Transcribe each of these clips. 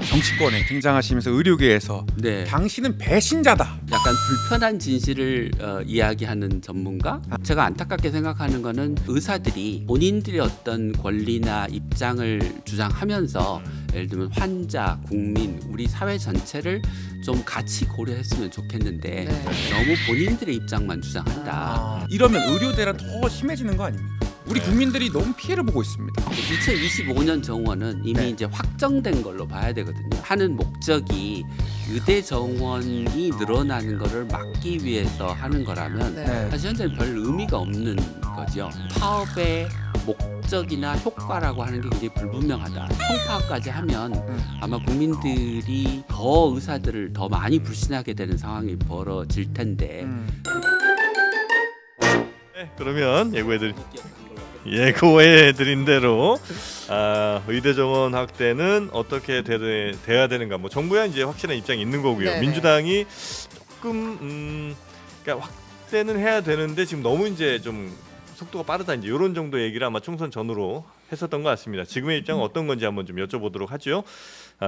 정치권에 등장하시면서 의료계에서 네. 당신은 배신자다. 약간 불편한 진실을 이야기하는 전문가? 제가 안타깝게 생각하는 거는 의사들이 본인들의 어떤 권리나 입장을 주장하면서 예를 들면 환자, 국민, 우리 사회 전체를 좀 같이 고려했으면 좋겠는데 너무 본인들의 입장만 주장한다. 이러면 의료대란 더 심해지는 거 아닙니까? 우리 국민들이 너무 피해를 보고 있습니다. 2025년 정원은 이미 이제 확정된 걸로 봐야 되거든요. 하는 목적이 의대 정원이 늘어나는 거를 막기 위해서 하는 거라면 사실 현재는 별 의미가 없는 거죠. 파업의 목적이나 효과라고 하는 게 굉장히 불분명하다. 총파업까지 하면 아마 국민들이 더 의사들을 더 많이 불신하게 되는 상황이 벌어질 텐데. 네, 그러면 예고해드린 대로 의대 정원 확대는 어떻게 돼야 되는가, 뭐 정부야 이제 확실한 입장이 있는 거고요. 네네. 민주당이 조금 그러니까 확대는 해야 되는데 지금 너무 이제 좀 속도가 빠르다, 이제 이런 정도 얘기를 아마 총선 전후로 했었던 것 같습니다. 지금의 입장은 어떤 건지 한번 좀 여쭤보도록 하죠.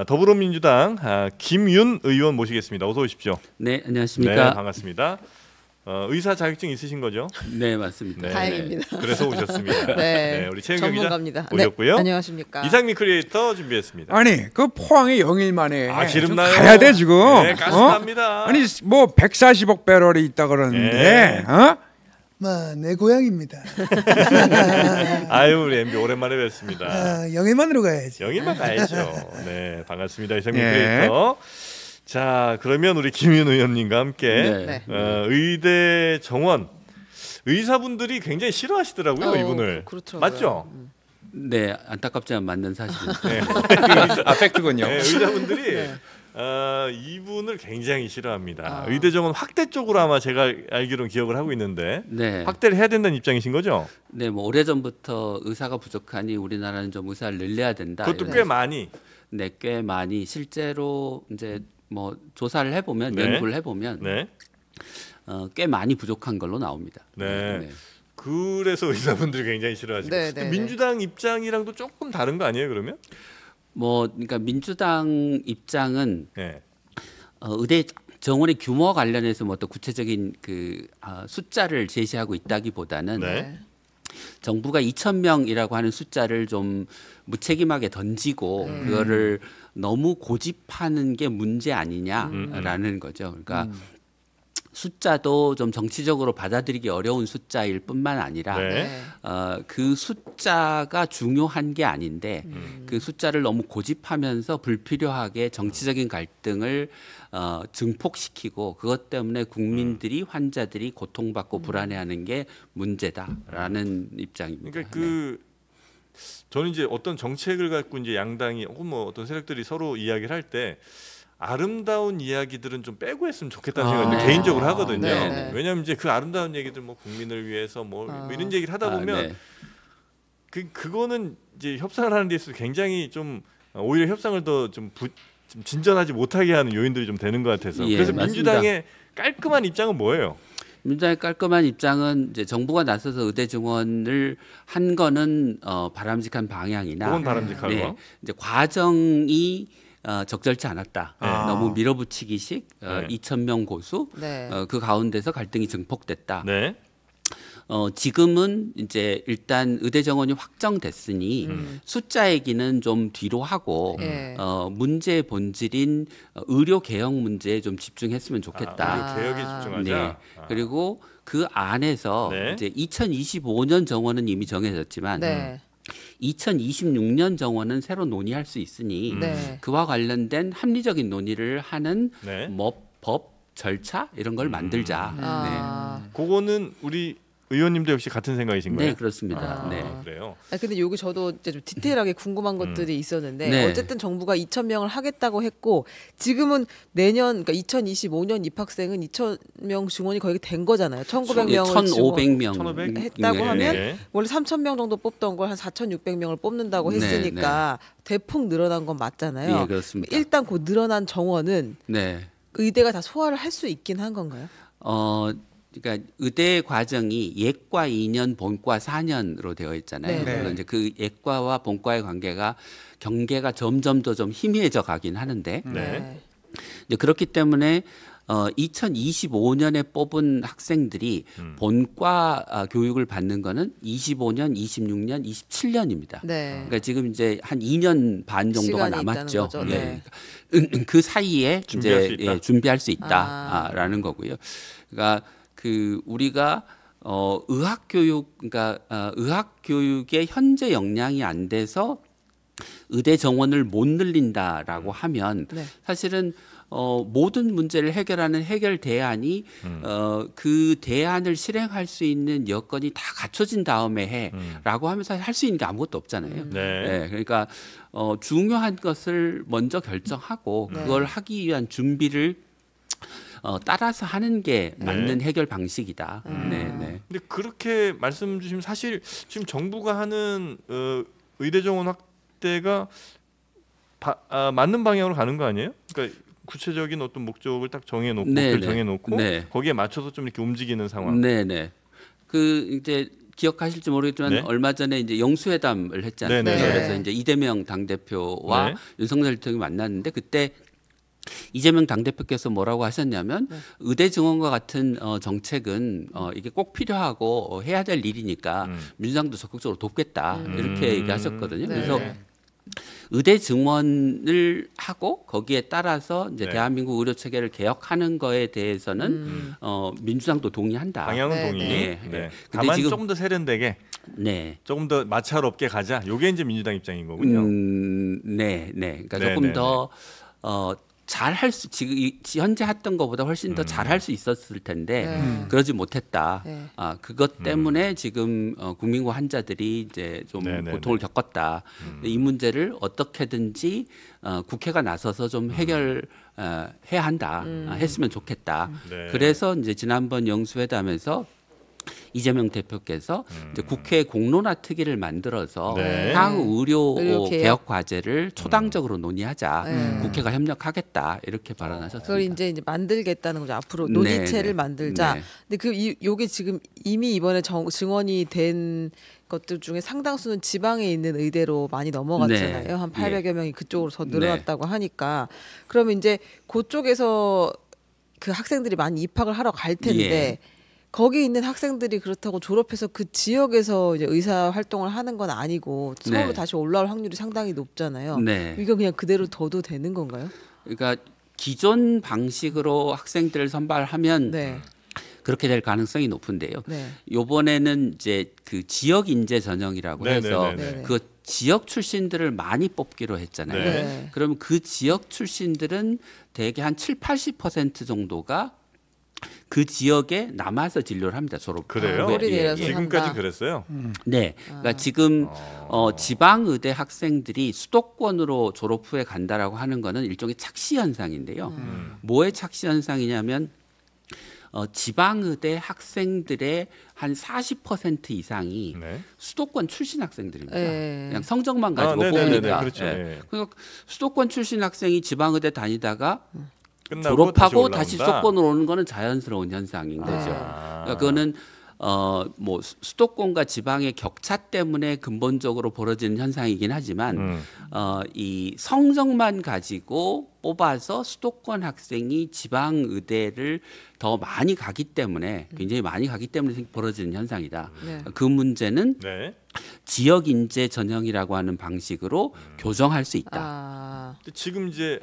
더불어민주당 김윤 의원 모시겠습니다. 어서 오십시오. 네, 안녕하십니까. 네, 반갑습니다. 의사 자격증 있으신 거죠? 네, 맞습니다. 네. 다행입니다. 그래서 오셨습니다. 네, 우리 최은경 기자 전문가입니다. 오셨고요. 네, 안녕하십니까. 이상민 크리에이터 준비했습니다. 아니 그 포항에 영일만에 기름나요? 가야 돼 지금. 네, 가스납니다. 아니 뭐 140억 배럴이 있다 그러는데. 네. 내 고향입니다. 아유, 우리 MB 오랜만에 뵙습니다. 영일만으로 가야지. 영일만 가야죠. 네, 반갑습니다. 이상민 네. 크리에이터. 자, 그러면 우리 김윤 의원님과 함께 의대 정원, 의사분들이 굉장히 싫어하시더라고요, 이분을. 그렇더라고요. 맞죠? 네, 안타깝지만 맞는 사실입니다. 네. 팩트군요. 네, 의사분들이 이분을 굉장히 싫어합니다. 의대 정원 확대 쪽으로 아마 제가 알기로는 기억을 하고 있는데 네. 확대를 해야 된다는 입장이신 거죠? 네, 뭐 오래전부터 의사가 부족하니 우리나라는 좀 의사를 늘려야 된다. 그것도 이런 꽤 많이. 네, 꽤 많이 실제로 이제 뭐 조사를 해보면 네. 연구를 해보면 네. 꽤 많이 부족한 걸로 나옵니다. 네. 그래서 의사분들이 굉장히 싫어하시고 민주당 입장이랑도 조금 다른 거 아니에요, 그러면? 뭐 그러니까 민주당 입장은 네. 의대 정원의 규모 관련해서 뭐 또 구체적인 그 숫자를 제시하고 있다기보다는 네. 정부가 2,000명이라고 하는 숫자를 좀 무책임하게 던지고 그거를 너무 고집하는 게 문제 아니냐라는 거죠. 그러니까 숫자도 좀 정치적으로 받아들이기 어려운 숫자일 뿐만 아니라 그 숫자가 중요한 게 아닌데 그 숫자를 너무 고집하면서 불필요하게 정치적인 갈등을 증폭시키고 그것 때문에 국민들이 환자들이 고통받고 불안해하는 게 문제다라는 입장입니다. 그러니까 저는 이제 어떤 정책을 갖고 이제 양당이 혹은 뭐 어떤 세력들이 서로 이야기를 할 때 아름다운 이야기들은 좀 빼고 했으면 좋겠다는 생각을 개인적으로 하거든요. 왜냐하면 이제 그 아름다운 얘기들 뭐 국민을 위해서 뭐 이런 얘기를 하다 보면 그거는 이제 협상을 하는 데 있어서 굉장히 좀 오히려 협상을 더 좀 진전하지 못하게 하는 요인들이 좀 되는 것 같아서. 그래서 맞습니다. 민주당의 깔끔한 입장은 뭐예요? 민주당의 깔끔한 입장은 이제 정부가 나서서 의대 정원을 한 거는 바람직한 방향이나 그건 바람직하고 이제 과정이 적절치 않았다. 너무 밀어붙이기식 2,000명 고수 그 가운데서 갈등이 증폭됐다. 네. 지금은 이제 일단 의대 정원이 확정됐으니 숫자 얘기는 좀 뒤로 하고 문제의 본질인 의료 개혁 문제에 좀 집중했으면 좋겠다. 의료 개혁에 집중하자. 네. 그리고 그 안에서 이제 2025년 정원은 이미 정해졌지만 2026년 정원은 새로 논의할 수 있으니 그와 관련된 합리적인 논의를 하는 법 절차 이런 걸 만들자. 그거는 우리 의원님도 역시 같은 생각이신 거예요? 네, 그렇습니다. 네. 그래요. 근데 여기 저도 이제 좀 디테일하게 궁금한 것들이 있었는데 어쨌든 정부가 2,000명을 하겠다고 했고 지금은 내년 그러니까 2025년 입학생은 2,000명 증원이 거의 된 거잖아요. 1,900명을 1,500명 했다고 하면 원래 3,000명 정도 뽑던 걸 한 4,600명을 뽑는다고 했으니까 대폭 늘어난 건 맞잖아요. 네, 그렇습니다. 일단 그 늘어난 정원은 의대가 다 소화를 할 수 있긴 한 건가요? 그러니까 의대 과정이 예과 2년, 본과 4년으로 되어 있잖아요. 네. 그래서 이제 그 예과와 본과의 경계가 점점 더 좀 희미해져 가긴 하는데 네. 이제 그렇기 때문에 2025년에 뽑은 학생들이 본과 교육을 받는 거는 25년, 26년, 27년입니다. 네. 그러니까 지금 이제 한 2년 반 정도가 시간이 남았죠. 있다는 거죠. 네. 그 사이에 준비할 수 이제 있다? 준비할 수 있다라는 거고요. 그러니까 그 우리가 의학 교육, 그러니까 의학 교육의 현재 역량이 안 돼서 의대 정원을 못 늘린다라고 하면 네. 사실은 모든 문제를 해결하는 해결 대안이 그 대안을 실행할 수 있는 여건이 다 갖춰진 다음에 해라고 하면 사실 할 수 있는 게 아무것도 없잖아요. 네. 그러니까 중요한 것을 먼저 결정하고 그걸 하기 위한 준비를 따라서 하는 게 맞는 해결 방식이다. 네. 근데 그렇게 말씀 주시면 사실 지금 정부가 하는 의대 정원 확대가 맞는 방향으로 가는 거 아니에요? 그러니까 구체적인 어떤 목적을 딱 정해놓고 목표를 정해놓고 거기에 맞춰서 좀 이렇게 움직이는 상황. 네네. 그 이제 기억하실지 모르겠지만 네. 얼마 전에 이제 영수회담을 했잖아요. 네네. 그래서 이제 이재명 당대표와 네. 윤석열 대통령이 만났는데 그때 이재명 당대표께서 뭐라고 하셨냐면 의대 증원과 같은 정책은 이게 꼭 필요하고 해야 될 일이니까 민주당도 적극적으로 돕겠다 이렇게 얘기하셨거든요. 네. 그래서 의대 증원을 하고 거기에 따라서 이제 네. 대한민국 의료 체계를 개혁하는 거에 대해서는 민주당도 동의한다. 방향은 네, 동의. 네. 네. 근데 다만 지금- 조금 더 세련되게, 네. 조금 더 마찰없게 가자. 요게 이제 민주당 입장인 거군요. 네. 그러니까 네, 조금 네, 더 잘할 수 지금 현재 했던 것보다 훨씬 더 잘할 수 있었을 텐데 그러지 못했다. 네. 그것 때문에 지금 국민과 환자들이 이제 좀 네, 네, 고통을 겪었다. 이 문제를 어떻게든지 국회가 나서서 좀 해결 해야 한다. 했으면 좋겠다. 네. 그래서 이제 지난번 영수회담에서 이재명 대표께서 이제 국회 공론화 특위를 만들어서 네. 향후 의료 의료 개혁 과제를 초당적으로 논의하자. 네. 국회가 협력하겠다 이렇게 발언하셨습니다. 그걸 이제 만들겠다는 거죠. 앞으로 네, 논의체를 네. 만들자. 네. 근데 요게 지금 이미 이번에 증원이 된 것들 중에 상당수는 지방에 있는 의대로 많이 넘어갔잖아요. 네. 한 800여 명이 그쪽으로 더 네. 늘어났다고 하니까 그러면 이제 그쪽에서 그 학생들이 많이 입학을 하러 갈 텐데 예. 거기 있는 학생들이 그렇다고 졸업해서 그 지역에서 이제 의사 활동을 하는 건 아니고 서울로 네. 다시 올라올 확률이 상당히 높잖아요. 네. 이거 그냥 그대로 둬도 되는 건가요? 그러니까 기존 방식으로 학생들을 선발하면 네. 그렇게 될 가능성이 높은데요. 네. 이번에는 이제 그 지역 인재 전형이라고 네, 해서 네, 네, 네. 그 지역 출신들을 많이 뽑기로 했잖아요. 네. 그럼 그 지역 출신들은 대개 한 7-80% 정도가 그 지역에 남아서 진료를 합니다. 졸업 그래요? 후에. 소리 내려서 지금까지 한다. 그랬어요. 네, 그러니까 지금 지방 의대 학생들이 수도권으로 졸업 후에 간다라고 하는 거는 일종의 착시 현상인데요. 뭐의 착시 현상이냐면 지방 의대 학생들의 한 40% 이상이 네. 수도권 출신 학생들입니다. 네. 그냥 성적만 가지고 네네네네. 뽑으니까. 그렇죠. 예. 네. 그러니까 수도권 출신 학생이 지방 의대 다니다가 끝나고 졸업하고 다시 다시 수도권으로 오는 거는 자연스러운 현상인 거죠. 아. 그러니까 그거는 뭐 수도권과 지방의 격차 때문에 근본적으로 벌어지는 현상이긴 하지만 이 성적만 가지고 뽑아서 수도권 학생이 지방 의대를 더 많이 가기 때문에 굉장히 많이 가기 때문에 벌어지는 현상이다. 네. 그 문제는 네. 지역 인재 전형이라고 하는 방식으로 교정할 수 있다. 아, 근데 지금 이제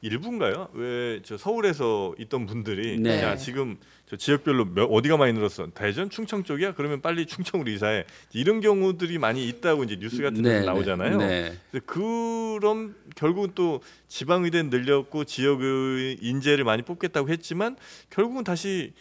일부인가요? 왜 저 서울에서 있던 분들이 네. 야 지금 저 지역별로 어디가 많이 늘었어? 대전, 충청 쪽이야? 그러면 빨리 충청으로 이사해. 이런 경우들이 많이 있다고 이제 뉴스 같은 데서 네, 나오잖아요. 네. 근데 그럼 결국은 또 지방 의대는 늘렸고 지역의 인재를 많이 뽑겠다고 했지만 결국은 다시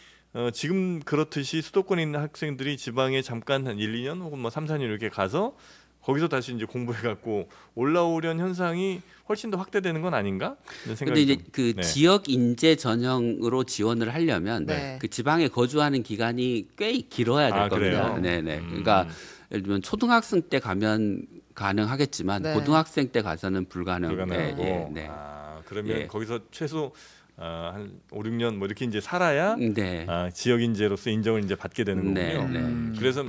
지금 그렇듯이 수도권에 있는 학생들이 지방에 잠깐 한 1, 2년 혹은 뭐 3, 4년 이렇게 가서 거기서 다시 이제 공부해 갖고 올라오려는 현상이 훨씬 더 확대되는 건 아닌가? 이런 근데 생각이 이제 좀- 그 네. 지역 인재 전형으로 지원을 하려면 네. 그 지방에 거주하는 기간이 꽤 길어야 될 아, 겁니다. 그래요? 네네. 그러니까 예를 들면 초등학생 때 가면 가능하겠지만 네. 고등학생 때 가서는 불가능. 불가능하고 네. 아, 그러면 예. 거기서 최소 한 5, 6년 뭐 이렇게 이제 살아야 네. 지역 인재로서 인정을 이제 받게 되는 네, 거군요. 네. 그래서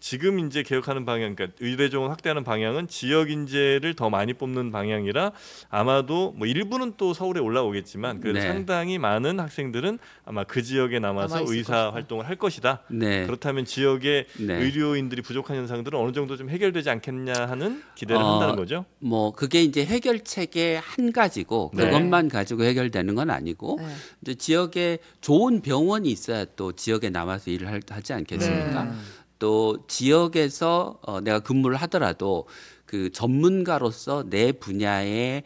지금 이제 개혁하는 방향, 그러니까 의대 정원 확대하는 방향은 지역 인재를 더 많이 뽑는 방향이라 아마도 뭐 일부는 또 서울에 올라오겠지만 그래도 네. 상당히 많은 학생들은 아마 그 지역에 남아서 의사 것이다. 활동을 할 것이다. 네. 그렇다면 지역의 네. 의료인들이 부족한 현상들은 어느 정도 좀 해결되지 않겠냐 하는 기대를 한다는 거죠. 뭐 그게 이제 해결책의 한 가지고 네. 그것만 가지고 해결되는 건 아니고 네. 이제 지역에 좋은 병원이 있어야 또 지역에 남아서 일을 하지 않겠습니까? 네. 또 지역에서 내가 근무를 하더라도 그 전문가로서 내 분야에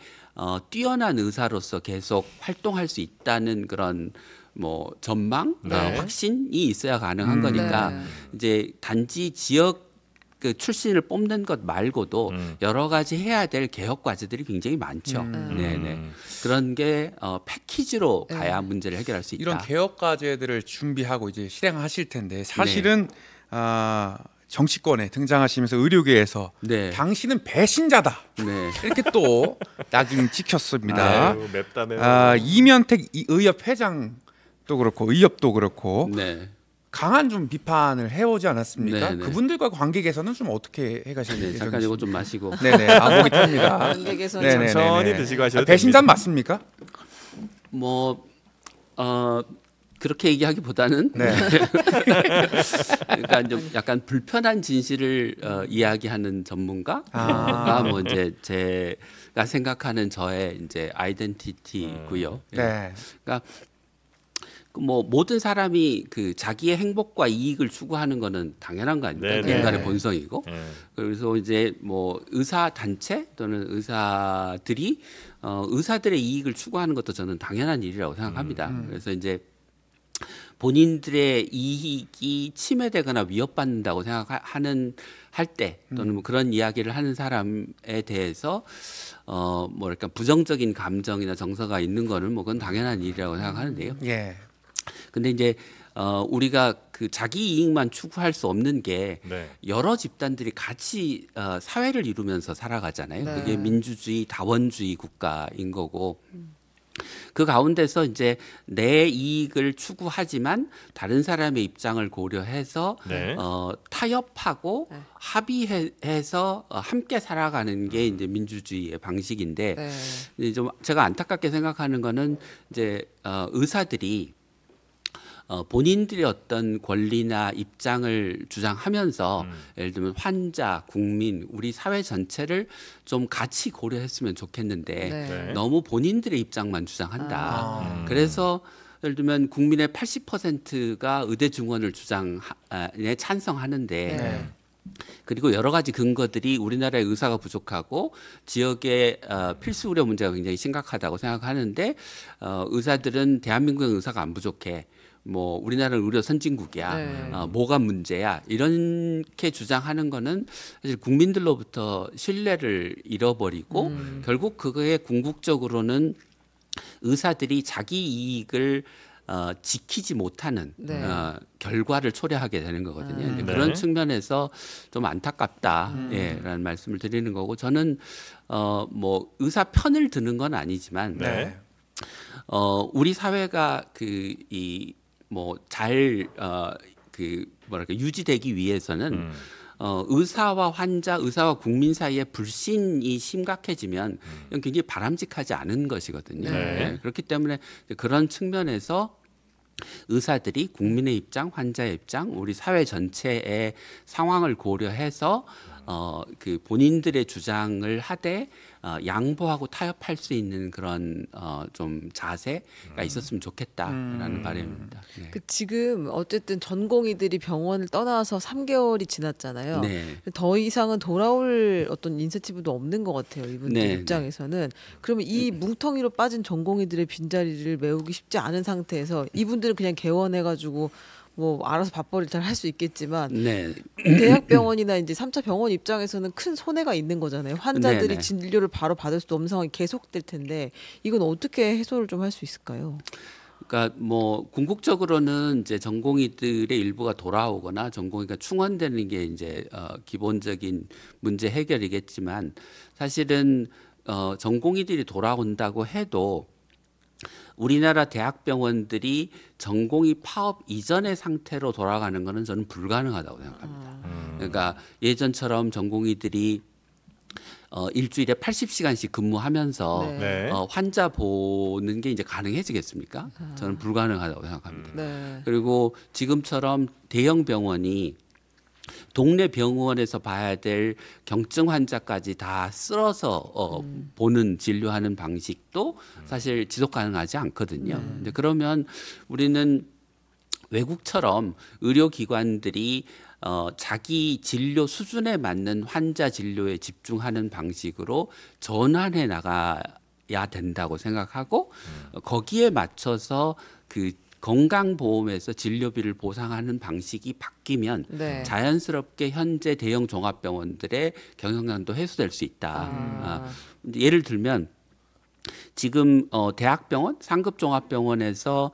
뛰어난 의사로서 계속 활동할 수 있다는 그런 뭐 전망, 네. 확신이 있어야 가능한 거니까 네. 이제 단지 지역 그 출신을 뽑는 것 말고도 여러 가지 해야 될 개혁 과제들이 굉장히 많죠. 네네. 그런 게 패키지로 가야 문제를 해결할 수 있다. 이런 개혁 과제들을 준비하고 이제 실행하실 텐데 사실은 정치권에 등장하시면서 의료계에서 네. 당신은 배신자다 네. 이렇게 또 낙인 찍혔습니다. 아유, 맵다 매워. 이면택 의협 회장도 그렇고 의협도 그렇고 네. 강한 좀 비판을 해오지 않았습니까? 네, 네. 그분들과 관계 개선은 좀 어떻게 해가실 네, 잠깐 이거 좀 마시고. 네네 목이 탑니다. 관계 개선 네네네네. 천천히 드시고 하셔도 배신자는 됩니다. 맞습니까? 뭐 그렇게 얘기하기보다는 네. 그러니까 좀 약간 불편한 진실을 이야기하는 전문가가 뭐 이제 제가 생각하는 저의 이제 아이덴티티고요. 예. 네. 그러니까 뭐 모든 사람이 그 자기의 행복과 이익을 추구하는 거는 당연한 거 아닙니까? 네, 그 네. 인간의 본성이고. 네. 그래서 이제 뭐 의사 단체 또는 의사들이 의사들의 이익을 추구하는 것도 저는 당연한 일이라고 생각합니다. 그래서 이제 본인들의 이익이 침해되거나 위협받는다고 생각하는 할 때 또는 뭐 그런 이야기를 하는 사람에 대해서 뭐랄까 부정적인 감정이나 정서가 있는 거는 뭐 그건 당연한 일이라고 생각하는데요. 예. 근데 이제 우리가 그 자기 이익만 추구할 수 없는 게 네. 여러 집단들이 같이 사회를 이루면서 살아가잖아요. 네. 그게 민주주의, 다원주의 국가인 거고. 그 가운데서 이제 내 이익을 추구하지만 다른 사람의 입장을 고려해서 네. 타협하고 네. 합의해서 함께 살아가는 게 이제 민주주의의 방식인데 네. 이제 좀 제가 안타깝게 생각하는 거는 이제 의사들이 본인들의 어떤 권리나 입장을 주장하면서 예를 들면 환자, 국민, 우리 사회 전체를 좀 같이 고려했으면 좋겠는데 네. 너무 본인들의 입장만 주장한다. 아. 그래서 예를 들면 국민의 80%가 의대 증원을 주장에 찬성하는데 네. 그리고 여러 가지 근거들이 우리나라의 의사가 부족하고 지역의 필수 의료 문제가 굉장히 심각하다고 생각하는데 의사들은 대한민국의 의사가 안 부족해. 뭐 우리나라는 의료 선진국이야. 네. 뭐가 문제야? 이렇게 주장하는 거는 사실 국민들로부터 신뢰를 잃어버리고 결국 그거에 궁극적으로는 의사들이 자기 이익을 지키지 못하는 네. 결과를 초래하게 되는 거거든요. 근데 네. 그런 측면에서 좀 안타깝다, 라는 말씀을 드리는 거고 저는 뭐 의사 편을 드는 건 아니지만 네. 우리 사회가 뭐랄까 유지되기 위해서는 의사와 환자, 의사와 국민 사이의 불신이 심각해지면 이건 굉장히 바람직하지 않은 것이거든요. 네. 네. 그렇기 때문에 그런 측면에서 의사들이 국민의 입장, 환자의 입장, 우리 사회 전체의 상황을 고려해서 그 본인들의 주장을 하되 양보하고 타협할 수 있는 그런 좀 자세가 있었으면 좋겠다라는 바람입니다. 네. 그 지금 어쨌든 전공의들이 병원을 떠나서 3개월이 지났잖아요. 네. 더 이상은 돌아올 어떤 인센티브도 없는 것 같아요. 이분들 네, 입장에서는. 그러면 이 뭉텅이로 빠진 전공의들의 빈자리를 메우기 쉽지 않은 상태에서 이분들은 그냥 개원해가지고 뭐 알아서 밥벌이를 잘 할 수 있겠지만 네. 대학병원이나 이제 3차 병원 입장에서는 큰 손해가 있는 거잖아요. 환자들이 네네. 진료를 바로 받을 수 없는 상황이 계속될 텐데 이건 어떻게 해소를 좀 할 수 있을까요? 그러니까 뭐 궁극적으로는 이제 전공의들의 일부가 돌아오거나 전공의가 충원되는 게 이제 기본적인 문제 해결이겠지만 사실은 전공의들이 돌아온다고 해도 우리나라 대학병원들이 전공의 파업 이전의 상태로 돌아가는 것은 저는 불가능하다고 생각합니다. 그러니까 예전처럼 전공의들이 일주일에 80시간씩 근무하면서 네. 환자 보는 게 이제 가능해지겠습니까? 저는 불가능하다고 생각합니다. 네. 그리고 지금처럼 대형 병원이 동네 병원에서 봐야 될 경증 환자까지 다 쓸어서 보는 진료하는 방식도 사실 지속 가능하지 않거든요. 근데 그러면 우리는 외국처럼 의료기관들이 자기 진료 수준에 맞는 환자 진료에 집중하는 방식으로 전환해 나가야 된다고 생각하고 거기에 맞춰서 그 건강보험에서 진료비를 보상하는 방식이 바뀌면 네. 자연스럽게 현재 대형 종합병원들의 경영난도 해소될 수 있다. 예를 들면 지금 대학병원, 상급 종합병원에서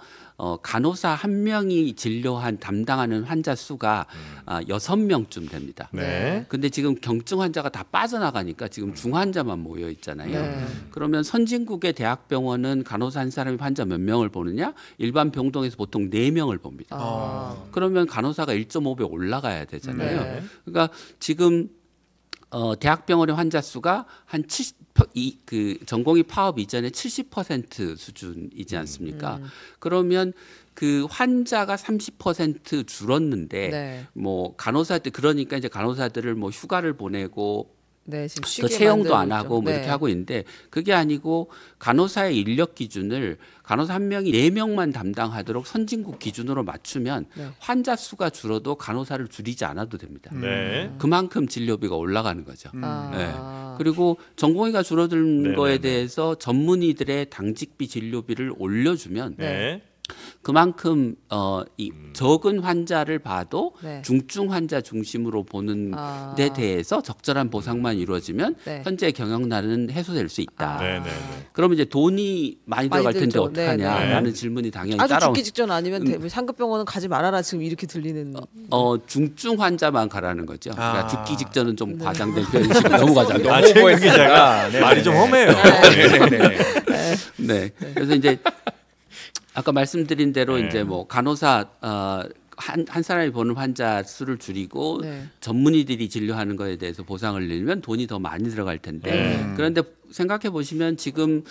간호사 한 명이 진료한 담당하는 환자 수가 6명쯤 됩니다. 네. 근데 지금 경증 환자가 다 빠져나가니까 지금 중환자만 모여 있잖아요. 네. 그러면 선진국의 대학병원은 간호사 한 사람이 환자 몇 명을 보느냐? 일반 병동에서 보통 4명을 봅니다. 그러면 간호사가 1.5배 올라가야 되잖아요. 네. 그러니까 지금 대학병원의 환자 수가 한 70, 그 전공의 파업 이전에 70% 수준이지 않습니까? 그러면 그 환자가 30% 줄었는데 네. 뭐 간호사들 그러니까 이제 간호사들을 뭐 휴가를 보내고 네, 지금 더 쉬게 채용도 안 만들고 하고 있죠. 뭐 네. 이렇게 하고 있는데 그게 아니고 간호사의 인력 기준을 간호사 한 명이 4명만 담당하도록 선진국 기준으로 맞추면 네. 환자 수가 줄어도 간호사를 줄이지 않아도 됩니다. 네. 그만큼 진료비가 올라가는 거죠. 네. 아. 그리고 전공의가 줄어든 네네네. 거에 대해서 전문의들의 당직비 진료비를 올려주면 네. 그만큼 이 적은 환자를 봐도 네. 중증 환자 중심으로 보는 아. 데 대해서 적절한 보상만 이루어지면 네. 현재 경영난은 해소될 수 있다. 아. 네. 네. 그러면 이제 돈이 많이 들어갈 텐데 들죠. 어떡하냐라는 네. 질문이 당연히 아주 따라오. 죽기 직전 아니면 상급병원은 가지 말아라 지금 이렇게 들리는. 중증 환자만 가라는 거죠. 그러니까 아. 죽기 직전은 좀 과장된 표현식이 너무 과장된. 아, 최근 기자가 말이 좀 험해요. 네. 그래서 이제 아까 말씀드린 대로 네. 이제 뭐 간호사 한 사람이 보는 환자 수를 줄이고 네. 전문의들이 진료하는 거에 대해서 보상을 내면 돈이 더 많이 들어갈 텐데 그런데 생각해 보시면 지금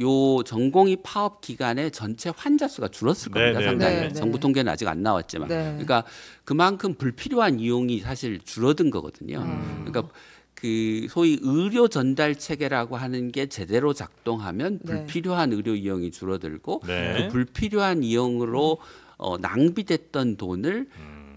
요 전공의 파업 기간에 전체 환자 수가 줄었을 겁니다. 네, 상당히 네, 네. 정부 통계는 아직 안 나왔지만 네. 그러니까 그만큼 불필요한 이용이 사실 줄어든 거거든요. 그러니까 그 소위 의료 전달 체계라고 하는 게 제대로 작동하면 네. 불필요한 의료 이용이 줄어들고 네. 그 불필요한 이용으로 낭비됐던 돈을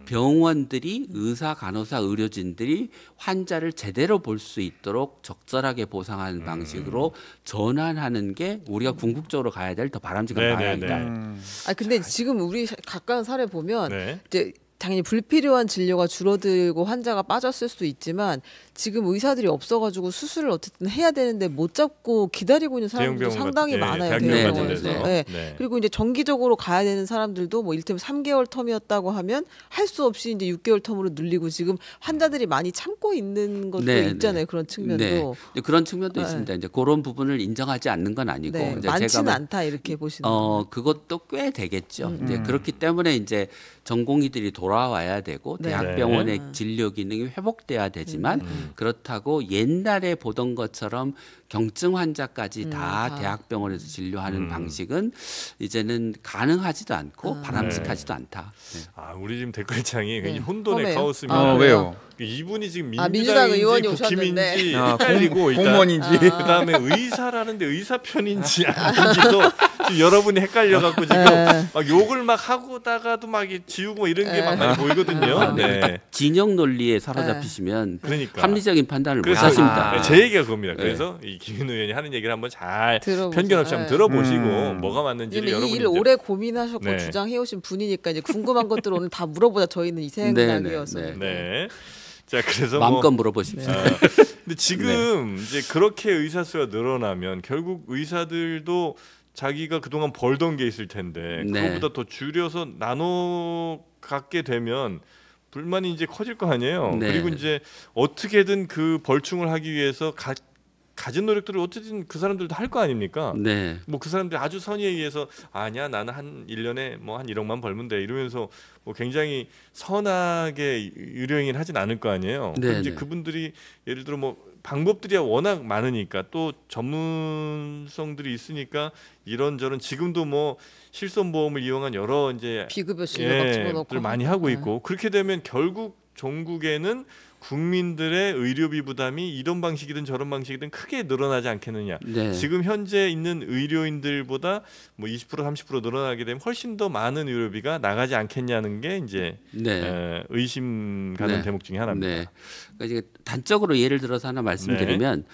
병원들이 의사, 간호사, 의료진들이 환자를 제대로 볼 수 있도록 적절하게 보상하는 방식으로 전환하는 게 우리가 궁극적으로 가야 될 더 바람직한 네, 방향이다. 네, 네. 아 근데 지금 우리 가까운 사례 보면 네. 이제 당연히 불필요한 진료가 줄어들고 환자가 빠졌을 수도 있지만 지금 의사들이 없어가지고 수술을 어쨌든 해야 되는데 못 잡고 기다리고 있는 사람들도 대형 병원 상당히 같은- 많아요. 대학 병원 대형 같은 병원에서. 데서. 네. 네. 그리고 이제 정기적으로 가야 되는 사람들도 뭐 이를테면 3개월 텀이었다고 하면 할 수 없이 이제 6개월 텀으로 늘리고 지금 환자들이 많이 참고 있는 것도 네, 있잖아요. 네. 그런 측면도. 네. 이제 그런 측면도 네. 있습니다. 이제 그런 부분을 인정하지 않는 건 아니고 네. 이제 많지는 제가 않다 이렇게 보시는. 그것도 꽤 되겠죠. 이제 그렇기 때문에 이제 전공의들이 돌아와야 되고 네. 대학병원의 네. 진료 기능이 회복돼야 되지만 그렇다고 옛날에 보던 것처럼 경증 환자까지 다 다. 대학병원에서 진료하는 방식은 이제는 가능하지도 않고 바람직하지도 않다. 네. 아, 우리 지금 댓글창이 굉장히 네. 혼돈의 험해요. 카오스입니다. 아, 왜요? 이분이 지금 아, 민주당 민주당인지 의원이 국힘인지 오셨는데. 헷갈리고 일단 공무원인지. 그다음에 의사라는데 의사 편인지 아닌지도 지금 여러분이 헷갈려갖고 지금 네. 막 욕을 막 하고다가도 막 지우고 뭐 이런 게 막 많이 보이거든요. 네. 진영 논리에 사로잡히시면 그러니까 합리적인 판단을 못 그래서 하십니다. 네, 제 얘기가 그겁니다. 그래서 이 김윤 의원이 하는 얘기를 한번 잘 들어보죠. 편견 없이 한번 네. 들어보시고 뭐가 맞는지를 이 여러분이 일을 이제 오래 고민하셨고 네. 주장해오신 분이니까 이제 궁금한 것들 오늘 다 물어보자. 저희는 이 생각이어서. 네, 네. 자, 그래서 마음껏 뭐 물어보십시오. 근데 지금 이제 그렇게 의사 수가 늘어나면 결국 의사들도 자기가 그동안 벌던 게 있을 텐데 네. 그것보다 더 줄여서 나눠 갖게 되면 불만이 이제 커질 거 아니에요. 네. 그리고 이제 어떻게든 그 벌충을 하기 위해서 가진 노력들을 어쨌든 그 사람들도 할 거 아닙니까? 네. 뭐 그 사람들이 아주 선의에 의해서 아니야 나는 한 1년에 뭐 한 1억만 벌면 돼 이러면서 뭐 굉장히 선하게 의료행위를 하진 않을 거 아니에요. 네, 그럼 이제 네. 그분들이 예를 들어 뭐 방법들이 워낙 많으니까 또 전문성들이 있으니까 이런저런 지금도 뭐 실손보험을 이용한 여러 이제 비급여식을 막 집어넣고 들 많이 하고 있고 그렇게 되면 결국 종국에는 국민들의 의료비 부담이 이런 방식이든 저런 방식이든 크게 늘어나지 않겠느냐. 네. 지금 현재 있는 의료인들보다 뭐 20% 30% 늘어나게 되면 훨씬 더 많은 의료비가 나가지 않겠냐는 게 이제 네. 의심 가는 네. 대목 중에 하나입니다. 네. 그러니까 이제 단적으로 예를 들어서 하나 말씀드리면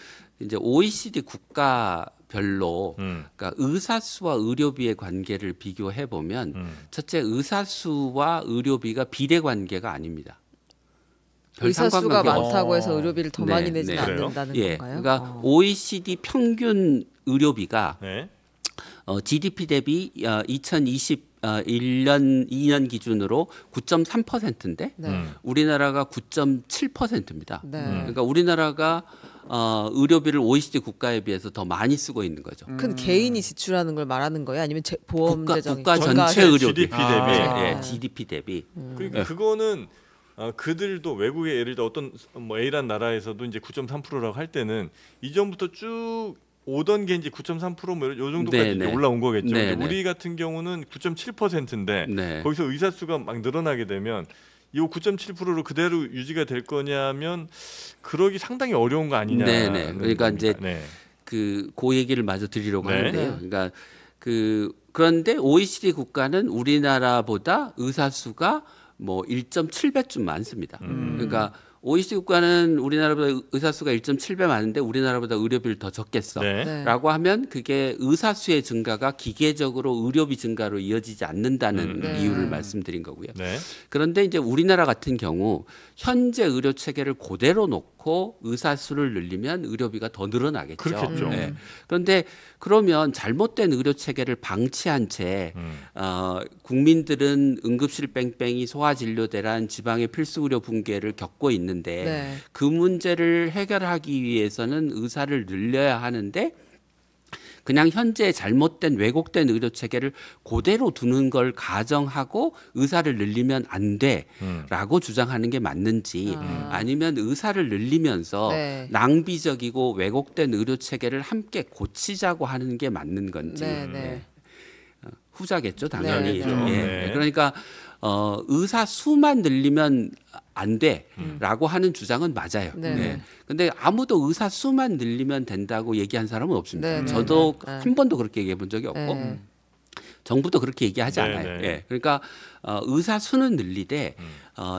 이제 OECD 국가별로 그러니까 의사 수와 의료비의 관계를 비교해 보면 첫째 의사 수와 의료비가 비례 관계가 아닙니다. 별 의사 수가 상관관계 많다고 해서 의료비를 더 네, 많이 내지는 네. 않는다는 예. 건가요? 그러니까 OECD 평균 의료비가 네. GDP 대비 2021년 2년 기준으로 9.3%인데 네. 우리나라가 9.7%입니다. 네. 그러니까 우리나라가 의료비를 OECD 국가에 비해서 더 많이 쓰고 있는 거죠. 큰 개인이 지출하는 걸 말하는 거예요? 아니면 보험 재정이 국가 전체 전체 의료비 GDP 대비. 예, GDP 대비. 그러니까 그거는 그들도 외국의 예를 들어 어떤 뭐 A란 나라에서도 이제 9.3%라고 할 때는 이전부터 쭉 오던 게 이제 9.3%뭐 요 정도까지 네, 네. 올라온 거겠죠. 네, 근데 네. 우리 같은 경우는 9.7%인데 네. 거기서 의사 수가 막 늘어나게 되면 이 9.7%로 그대로 유지가 될 거냐면 그러기 상당히 어려운 거 아니냐. 네, 네. 그러니까 이제 네. 그 얘기를 마저 드리려고 네. 하는데요. 그러니까 그런데 OECD 국가는 우리나라보다 의사 수가 뭐 1.7배쯤 많습니다. 그러니까 OECD 국가는 우리나라보다 의사 수가 1.7배 많은데 우리나라보다 의료비를 더 적겠어라고 네. 하면 그게 의사 수의 증가가 기계적으로 의료비 증가로 이어지지 않는다는 이유를 말씀드린 거고요. 네. 그런데 이제 우리나라 같은 경우 현재 의료 체계를 그대로 놓고 의사 수를 늘리면 의료비가 더 늘어나겠죠. 그렇겠죠. 네. 그런데 그러면 잘못된 의료 체계를 방치한 채 국민들은 응급실 뺑뺑이 소아진료 대란 지방의 필수 의료 붕괴를 겪고 있는데 네. 그 문제를 해결하기 위해서는 의사를 늘려야 하는데 그냥 현재 잘못된 왜곡된 의료 체계를 그대로 두는 걸 가정하고 의사를 늘리면 안 돼라고 주장하는 게 맞는지 아니면 의사를 늘리면서 네. 낭비적이고 왜곡된 의료 체계를 함께 고치자고 하는 게 맞는 건지 네, 네. 후자겠죠 당연히. 네, 네. 예. 네. 그러니까 의사 수만 늘리면 안 돼라고 하는 주장은 맞아요. 네. 네. 근데 아무도 의사 수만 늘리면 된다고 얘기한 사람은 없습니다. 네, 네, 저도 네. 한 번도 그렇게 얘기해 본 적이 없고 네. 정부도 그렇게 얘기하지 네, 않아요. 네. 예. 그러니까 의사 수는 늘리되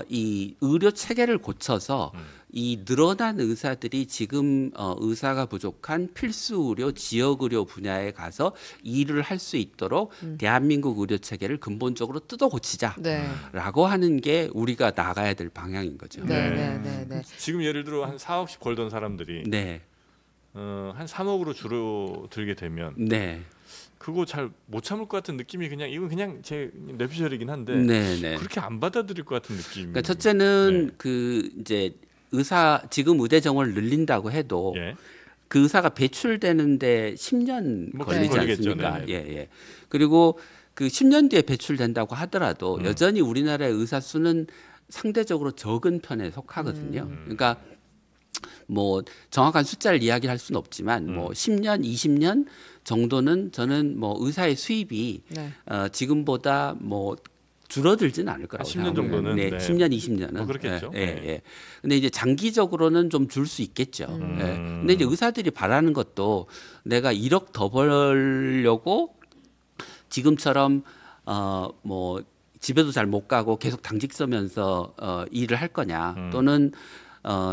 이 의료 체계를 고쳐서 이 늘어난 의사들이 지금 의사가 부족한 필수 의료, 지역 의료 분야에 가서 일을 할 수 있도록 대한민국 의료 체계를 근본적으로 뜯어 고치자라고 네. 하는 게 우리가 나가야 될 방향인 거죠. 네, 네, 네, 네. 지금 예를 들어 한 4억씩 벌던 사람들이 네. 한 3억으로 줄어들게 되면 네. 그거 잘 못 참을 것 같은 느낌이 그냥 이건 그냥 제 뇌피셜이긴 한데 네, 네. 그렇게 안 받아들일 것 같은 느낌. 그러니까 첫째는 네. 그 이제 의사 지금 의대 정원을 늘린다고 해도 예. 그 의사가 배출되는데 10년 뭐 걸리지 걸리겠죠. 않습니까? 네. 예, 예. 그리고 그 10년 뒤에 배출된다고 하더라도 여전히 우리나라의 의사 수는 상대적으로 적은 편에 속하거든요. 그러니까 뭐 정확한 숫자를 이야기할 수는 없지만 뭐 10년, 20년 정도는 저는 뭐 의사의 수입이 네. 지금보다 뭐 줄어들지는 않을 거라고 10년 생각합니다. 정도는, 네, 네. 10년, 20년은 뭐 그렇겠죠. 예, 예, 네. 예. 근데 이제 장기적으로는 좀 줄 수 있겠죠. 예. 근데 이제 의사들이 바라는 것도 내가 1억 더 벌려고 지금처럼 뭐 집에도 잘 못 가고 계속 당직 서면서 일을 할 거냐 또는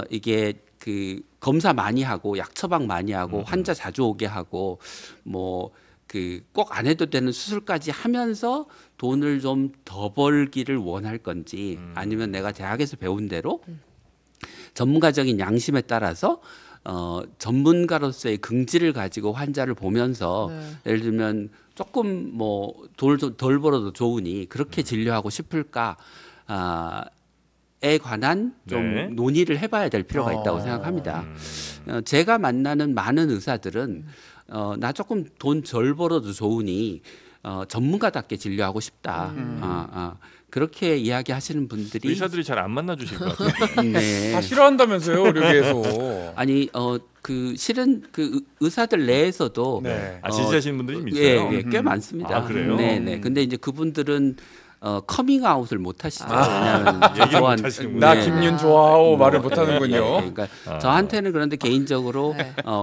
이게 그 검사 많이 하고 약 처방 많이 하고 환자 자주 오게 하고 뭐 그 꼭 안 해도 되는 수술까지 하면서 돈을 좀 더 벌기를 원할 건지 아니면 내가 대학에서 배운 대로 전문가적인 양심에 따라서 전문가로서의 긍지를 가지고 환자를 보면서 예를 들면 조금 뭐 돈을 좀 덜 벌어도 좋으니 그렇게 진료하고 싶을까 관한 좀 네. 논의를 해봐야 될 필요가 있다고 생각합니다. 제가 만나는 많은 의사들은 나 조금 돈 덜 벌어도 좋으니 전문가답게 진료하고 싶다. 그렇게 이야기하시는 분들이 의사들이 잘 안 만나 주실 것 같아요. 네. 다 싫어한다면서요, 의료계에서. 아니 그 실은 그 의사들 내에서도 네. 지지하시는 분들이 좀 있어요. 예, 꽤 많습니다. 아, 그래요? 네네. 근데 이제 그분들은 커밍아웃을 못 하시죠. 얘기를 못 하시는구나. 나 김윤 좋아하고 말을 못 하는군요. 그러니까 저한테는 그런데 개인적으로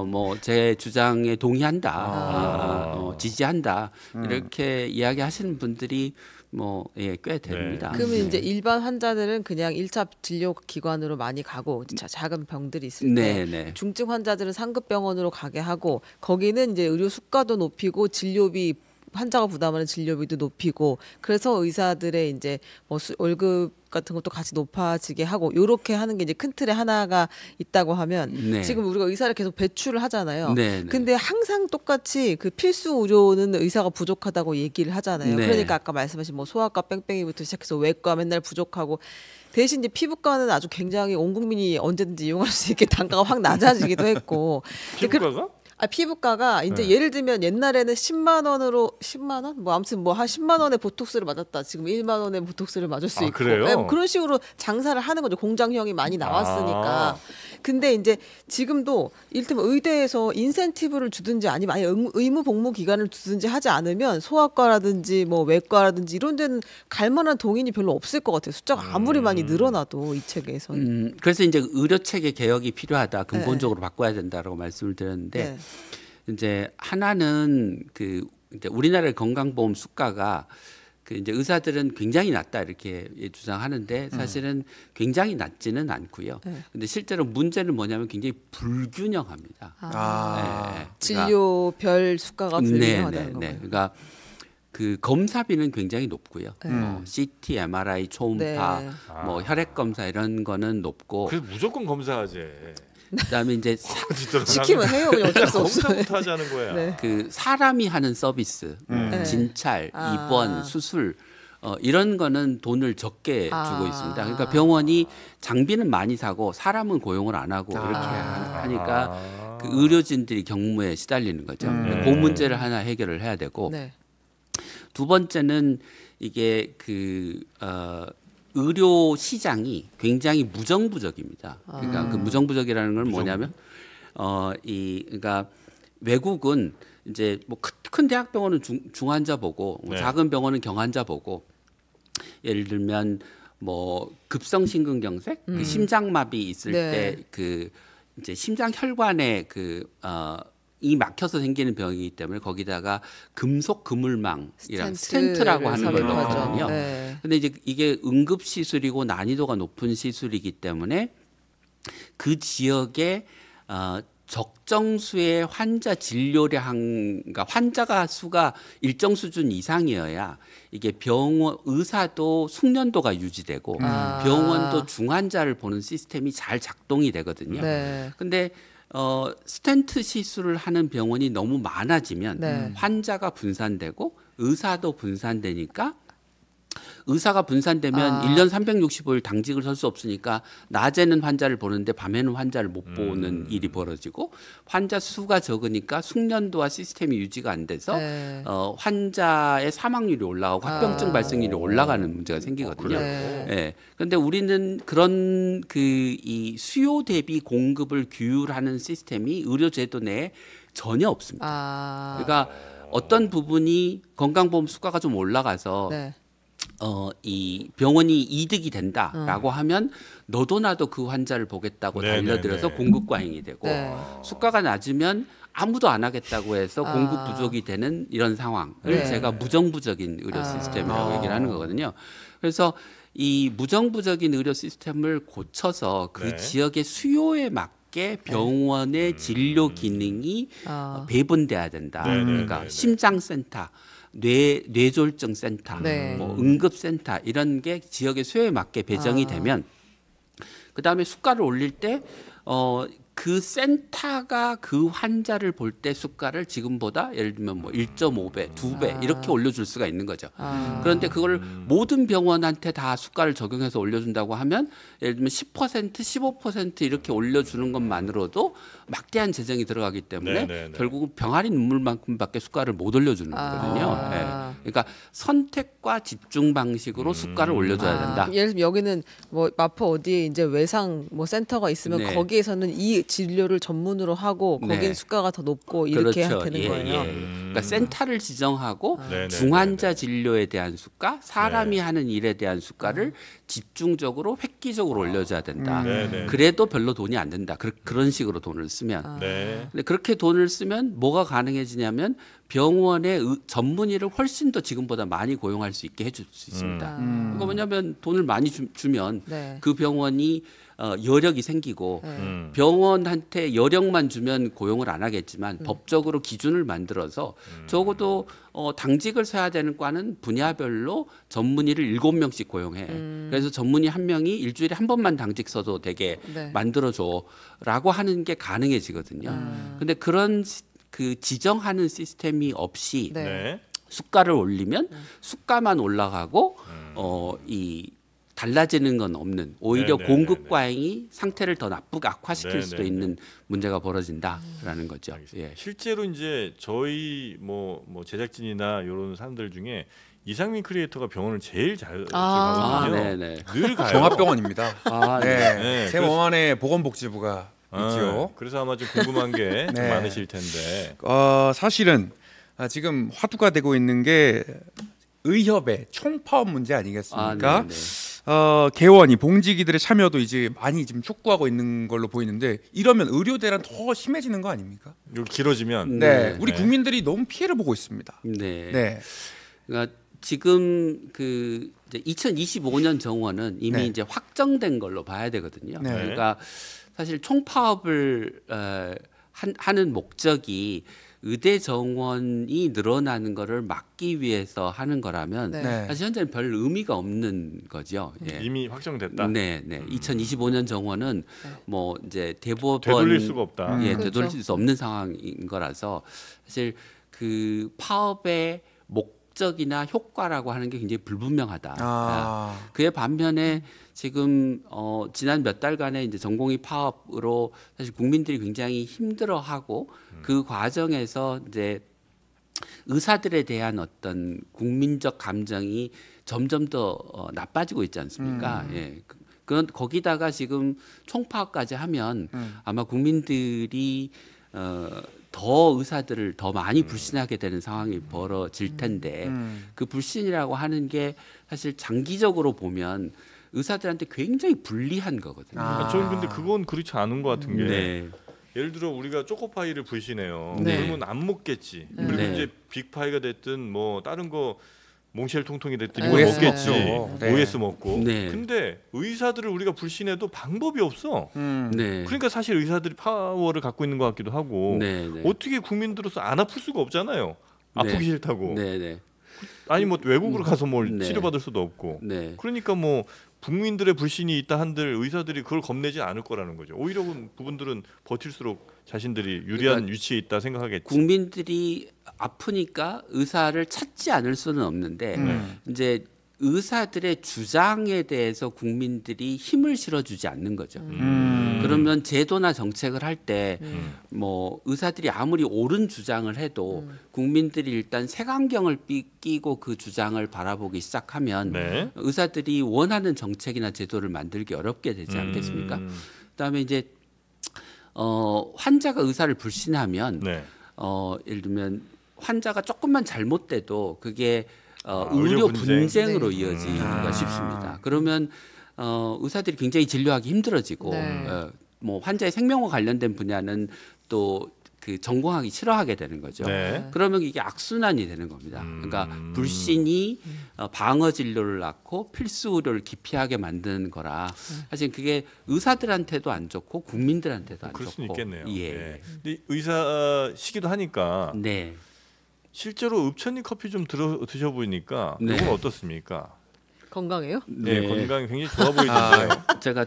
뭐 제 주장에 동의한다, 지지한다 이렇게 이야기하시는 분들이 꽤 됩니다. 그러면 이제 일반 환자들은 그냥 1차 진료 기관으로 많이 가고 작은 병들이 있을 때 네. 중증 환자들은 상급 병원으로 가게 하고 거기는 이제 의료 수가도 높이고 진료비 환자가 부담하는 진료비도 높이고 그래서 의사들의 이제 뭐 월급 같은 것도 같이 높아지게 하고 요렇게 하는 게 이제 큰 틀에 하나가 있다고 하면 네. 지금 우리가 의사를 계속 배출을 하잖아요. 네. 근데 항상 똑같이 그 필수 의료는 의사가 부족하다고 얘기를 하잖아요. 네. 그러니까 아까 말씀하신 뭐 소아과 뺑뺑이부터 시작해서 외과 맨날 부족하고 대신 이제 피부과는 아주 굉장히 온 국민이 언제든지 이용할 수 있게 단가가 확 낮아지기도 했고. 피부과가? 피부과가 이제 네. 예를 들면 옛날에는 10만 원으로 10만 원? 뭐 아무튼 뭐 한 10만 원에 보톡스를 맞았다. 지금 1만 원에 보톡스를 맞을 수 있고. 그래요? 네, 뭐 그런 식으로 장사를 하는 거죠. 공장형이 많이 나왔으니까. 근데 이제 지금도 이를테면 의대에서 인센티브를 주든지 아니면 아예 의무 복무 기간을 두든지 하지 않으면 소아과라든지 뭐 외과라든지 이런 데는 갈 만한 동인이 별로 없을 것 같아요. 숫자가 아무리 많이 늘어나도 이 체계에서는. 그래서 이제 의료 체계 개혁이 필요하다. 근본적으로 바꿔야 된다라고 말씀을 드렸는데 네. 이제 하나는 그 이제 우리나라의 건강보험 수가가 그 이제 의사들은 굉장히 낮다 이렇게 주장하는데 사실은 굉장히 낮지는 않고요. 네. 근데 실제로 문제는 뭐냐면 굉장히 불균형합니다. 네, 그러니까 진료별 수가가 불균형하다는 거예요. 그러니까 그 검사비는 굉장히 높고요. CT, MRI, 초음파, 네. 뭐 혈액 검사 이런 거는 높고 그래서 무조건 검사하지. 그다음에 이제 시키면 해요. 그냥 어쩔 수 없어요. 검사부터 하자는 거야. 네. 그 사람이 하는 서비스, 진찰, 입원, 수술 이런 거는 돈을 적게 주고 있습니다. 그러니까 병원이 장비는 많이 사고 사람은 고용을 안 하고 이렇게 하니까 그 의료진들이 경무에 시달리는 거죠. 그 문제를 하나 해결을 해야 되고 네. 두 번째는 이게 그 의료 시장이 굉장히 무정부적입니다. 그러니까 그 무정부적이라는 건 뭐냐면 그러니까 외국은 이제 뭐 큰 대학병원은 중환자 보고 뭐 네. 작은 병원은 경환자 보고 예를 들면 뭐 급성심근경색, 그 심장마비 있을 네. 때 그 이제 심장 혈관에 이 막혀서 생기는 병이기 때문에 거기다가 금속 그물망이랑 스텐트라고 하는 걸 넣거든요. 네. 근데 이제 이게 응급 시술이고 난이도가 높은 시술이기 때문에 그 지역에 적정수의 환자 진료량, 그러니까 환자가 수가 일정 수준 이상이어야 이게 병원 의사도 숙련도가 유지되고 병원도 중환자를 보는 시스템이 잘 작동이 되거든요. 네. 근데 스텐트 시술을 하는 병원이 너무 많아지면 네. 환자가 분산되고 의사도 분산되니까 의사가 분산되면 1년 365일 당직을 설 수 없으니까 낮에는 환자를 보는데 밤에는 환자를 못 보는 일이 벌어지고 환자 수가 적으니까 숙련도와 시스템이 유지가 안 돼서 네. 환자의 사망률이 올라가고 합병증 발생률이 올라가는 문제가 생기거든요. 네. 예. 그런데 우리는 그런 이 수요 대비 공급을 규율하는 시스템이 의료 제도 내에 전혀 없습니다. 그러니까 어떤 부분이 건강보험 수가가 좀 올라가서 네. 이 병원이 이득이 된다라고 하면 너도 나도 그 환자를 보겠다고 네네네. 달려들어서 공급 과잉이 되고 네. 수가가 낮으면 아무도 안 하겠다고 해서 공급 부족이 되는 이런 상황을 네. 제가 무정부적인 의료 시스템이라고 얘기를 하는 거거든요. 그래서 이 무정부적인 의료 시스템을 고쳐서 그 네. 지역의 수요에 맞게 병원의 진료 기능이 배분돼야 된다. 네, 네, 그러니까 네, 네. 심장센터, 뇌졸중 센터, 네. 뭐 응급센터 이런 게 지역의 수요에 맞게 배정이 되면 그 다음에 수가를 올릴 때 그 센터가 그 환자를 볼 때 수가를 지금보다 예를 들면 뭐 1.5배, 2배 이렇게 올려줄 수가 있는 거죠. 그런데 그걸 모든 병원한테 다 수가를 적용해서 올려준다고 하면 예를 들면 10%, 15% 이렇게 올려주는 것만으로도 막대한 재정이 들어가기 때문에 네네네. 결국은 병아리 눈물만큼밖에 수가를 못 올려주는 거거든요. 예. 그러니까 선택과 집중 방식으로 수가를 올려줘야 된다. 예를 들면 여기는 뭐 마포 어디에 이제 외상 뭐 센터가 있으면 네. 거기에서는 이 진료를 전문으로 하고 거기는 네. 수가가 더 높고 이렇게 그렇죠. 되는 예, 거예요. 예. 그러니까 센터를 지정하고 네네네네. 중환자 진료에 대한 수가, 사람이 네. 하는 일에 대한 수가를 집중적으로 획기적으로 올려줘야 된다. 네네. 그래도 별로 돈이 안 든다. 그런 식으로 돈을 쓰면. 네. 근데 그렇게 돈을 쓰면 뭐가 가능해지냐면 병원의 전문의를 훨씬 더 지금보다 많이 고용할 수 있게 해줄 수 있습니다. 그러니까 뭐냐면 돈을 많이 주면 네. 그 병원이 여력이 생기고 네. 병원한테 여력만 주면 고용을 안 하겠지만 법적으로 기준을 만들어서 적어도 당직을 서야 되는 과는 분야별로 전문의를 7명씩 고용해. 그래서 전문의 한 명이 일주일에 한 번만 당직 서도 되게 네. 만들어줘라고 하는 게 가능해지거든요. 근데 그런 그 지정하는 시스템이 없이 네. 네. 수가를 올리면 수가만 올라가고 이 달라지는 건 없는 오히려 네네네네. 공급 과잉이 상태를 더 나쁘게 악화시킬 수도 네네네. 있는 문제가 벌어진다라는 거죠. 예. 실제로 이제 저희 뭐 제작진이나 이런 사람들 중에 이상민 크리에이터가 병원을 제일 잘 가거든요. 네네. 늘 가요. 종합병원입니다. 아, 네. 네, 제 몸 안에 보건복지부가 있죠. 그래서 아마 좀 궁금한 게 좀 네. 많으실 텐데. 사실은 지금 화두가 되고 있는 게 의협의 총파업 문제 아니겠습니까? 네네. 개원이 봉지기들의 참여도 이제 많이 지금 촉구하고 있는 걸로 보이는데 이러면 의료 대란 더 심해지는 거 아닙니까? 이거 길어지면 네, 네. 우리 네. 국민들이 너무 피해를 보고 있습니다. 네. 네, 그러니까 지금 그 이제 2025년 정원은 이미 네. 이제 확정된 걸로 봐야 되거든요. 네. 그러니까 사실 총파업을 하는 목적이 의대 정원이 늘어나는 거를 막기 위해서 하는 거라면 네. 네. 사실 현재는 별 의미가 없는 거죠. 예. 이미 확정됐다. 네, 네. 2025년 정원은 뭐 이제 대법원 되돌릴 수가 없다. 예, 그렇죠. 되돌릴 수 없는 상황인 거라서 사실 그 파업의 목적이나 효과라고 하는 게 굉장히 불분명하다. 그에 반면에 지금 지난 몇 달간의 이제 전공의 파업으로 사실 국민들이 굉장히 힘들어하고 그 과정에서 이제 의사들에 대한 어떤 국민적 감정이 점점 더 나빠지고 있지 않습니까? 예. 그건 거기다가 지금 총파업까지 하면 아마 국민들이 더 의사들을 더 많이 불신하게 되는 상황이 벌어질 텐데 그 불신이라고 하는 게 사실 장기적으로 보면 의사들한테 굉장히 불리한 거거든요. 저는 근데 그건 그렇지 않은 것 같은 게 네. 예를 들어 우리가 초코파이를 불신해요. 네. 그러면 안 먹겠지. 그리고 네. 이제 빅파이가 됐든 뭐 다른 거 몽쉘 통통이 됐든 네. 이걸 OS 먹겠지. 먹죠. 네. OS 먹고. 네. 근데 의사들을 우리가 불신해도 방법이 없어. 네. 그러니까 사실 의사들이 파워를 갖고 있는 것 같기도 하고 네, 네. 어떻게 국민들로서 안 아플 수가 없잖아요. 아프기 네. 싫다고. 네, 네. 아니 뭐 외국으로 가서 뭘 네. 치료받을 수도 없고. 네. 그러니까 뭐 국민들의 불신이 있다 한들 의사들이 그걸 겁내지 않을 거라는 거죠. 오히려 그분들은 버틸수록 자신들이 유리한 그러니까 위치에 있다 생각하겠지. 국민들이 아프니까 의사를 찾지 않을 수는 없는데 이제 의사들의 주장에 대해서 국민들이 힘을 실어주지 않는 거죠. 그러면 제도나 정책을 할 때 뭐 의사들이 아무리 옳은 주장을 해도 국민들이 일단 색안경을 끼고 그 주장을 바라보기 시작하면 네. 의사들이 원하는 정책이나 제도를 만들기 어렵게 되지 않겠습니까? 그다음에 이제 환자가 의사를 불신하면 네. 예를 들면 환자가 조금만 잘못돼도 그게 의료 의료 분쟁. 분쟁으로 네. 이어지기가 쉽습니다. 그러면 의사들이 굉장히 진료하기 힘들어지고 네. 뭐 환자의 생명과 관련된 분야는 또 그 전공하기 싫어하게 되는 거죠. 네. 그러면 이게 악순환이 되는 겁니다. 그러니까 불신이 방어 진료를 낳고 필수 의료를 기피하게 만드는 거라 사실 그게 의사들한테도 안 좋고 국민들한테도 안 그럴 좋고. 수는 있겠네요. 예. 예. 근데 의사시기도 하니까 네. 실제로 읍천리 커피 좀 드셔보니까 네. 이건 어떻습니까? 건강해요? 네, 건강이 굉장히 좋아 보이던데요. 제가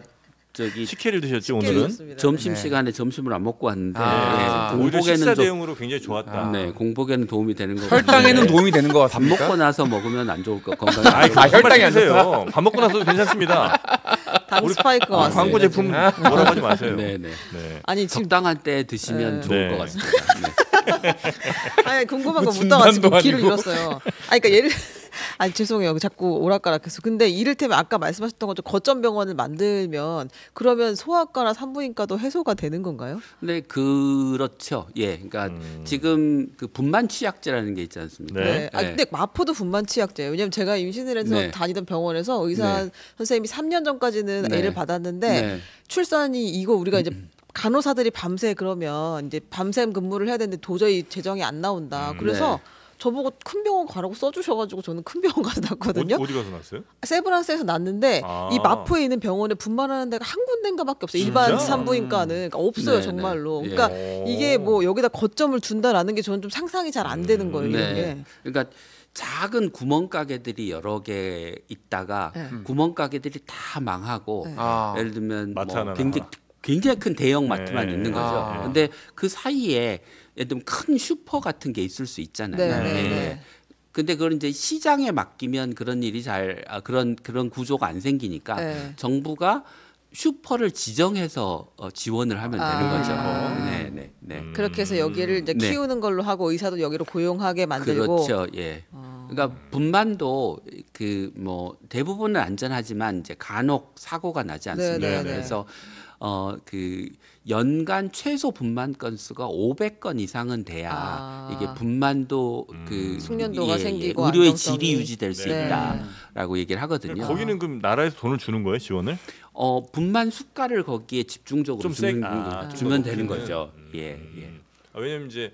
저기 식혜를 드셨죠 식혜 오늘은? 드셨습니다. 점심 네. 시간에 점심을 안 먹고 왔는데 오히려 식사 공복에는 대용으로 굉장히 좋았다. 네, 공복에는 도움이 되는 거 혈당에는 도움이 되는 것 밥 같습니까? 먹고 나서 먹으면 안 좋을 거 건강에 아이 안 좋을 거. 혈당이 안 혈당이 안 세요. 밥 먹고 나서도 괜찮습니다. 당 스파이크가 왔습니다. 광고 제품 뭐라고 하지 마세요. 네, 네. 네. 아니 지금 적당한 때 드시면 네. 좋을 네. 것 같습니다. 네. 아니 궁금한 뭐 거 묻다가 지금 진단도 길을 아니고. 잃었어요. 아니 그러니까 예를 아니 죄송해요. 자꾸 오락가락해서. 근데 이를테면 아까 말씀하셨던 것처럼 거점 병원을 만들면 그러면 소아과나 산부인과도 해소가 되는 건가요? 네, 그렇죠. 예, 그러니까 지금 그 분만 취약제라는 게 있지 않습니까? 네. 아 근데 마포도 분만 치약제예요. 왜냐면 제가 임신을 해서 네. 다니던 병원에서 의사 선생님이 3년 전까지는 네. 애를 받았는데 네. 출산이 이거 우리가 이제 간호사들이 밤새 그러면 이제 밤샘 근무를 해야 되는데 도저히 재정이 안 나온다. 그래서 네. 저보고 큰 병원 가라고 써주셔가지고 저는 큰 병원 가서 났거든요. 어디 가서 났어요? 세브란스에서 났는데 아. 이 마포에 있는 병원에 분만하는 데가 한 군데인가밖에 없어요. 일반 진짜? 산부인과는 그러니까 없어요 네, 정말로. 네. 그러니까 예. 이게 뭐 여기다 거점을 둔다라는 게 저는 좀 상상이 잘 안 되는 거예요. 네. 이게. 그러니까 작은 구멍가게들이 여러 개 있다가 네. 구멍가게들이 다 망하고 네. 아. 예를 들면 마트 뭐 하나 굉장히 큰 대형 마트만 네. 있는 거죠. 아. 근데 그 사이에 예를 들면 큰 슈퍼 같은 게 있을 수 있잖아요. 네, 네, 예. 네. 근데 그걸 이제 시장에 맡기면 그런 일이 그런 구조가 안 생기니까 네. 정부가 슈퍼를 지정해서 지원을 하면 되는 아. 거죠. 네, 네, 네. 그렇게 해서 여기를 이제 네. 키우는 걸로 하고 의사도 여기로 고용하게 만들고. 그렇죠. 예. 그러니까 분만도 그 뭐 대부분은 안전하지만 이제 간혹 사고가 나지 않습니까? 네, 네, 네. 그래서 그 연간 최소 분만 건수가 500건 이상은 돼야 아. 이게 분만도 그 숙련도가 생기고 의료의 안정성이. 질이 유지될 수 네. 있다라고 얘기를 하거든요. 거기는 그럼 나라에서 돈을 주는 거예요 지원을? 분만 수가를 거기에 집중적으로 좀 주면, 세- 아, 좀 주면 더 되는 높이는. 거죠. 예, 예. 왜냐면 이제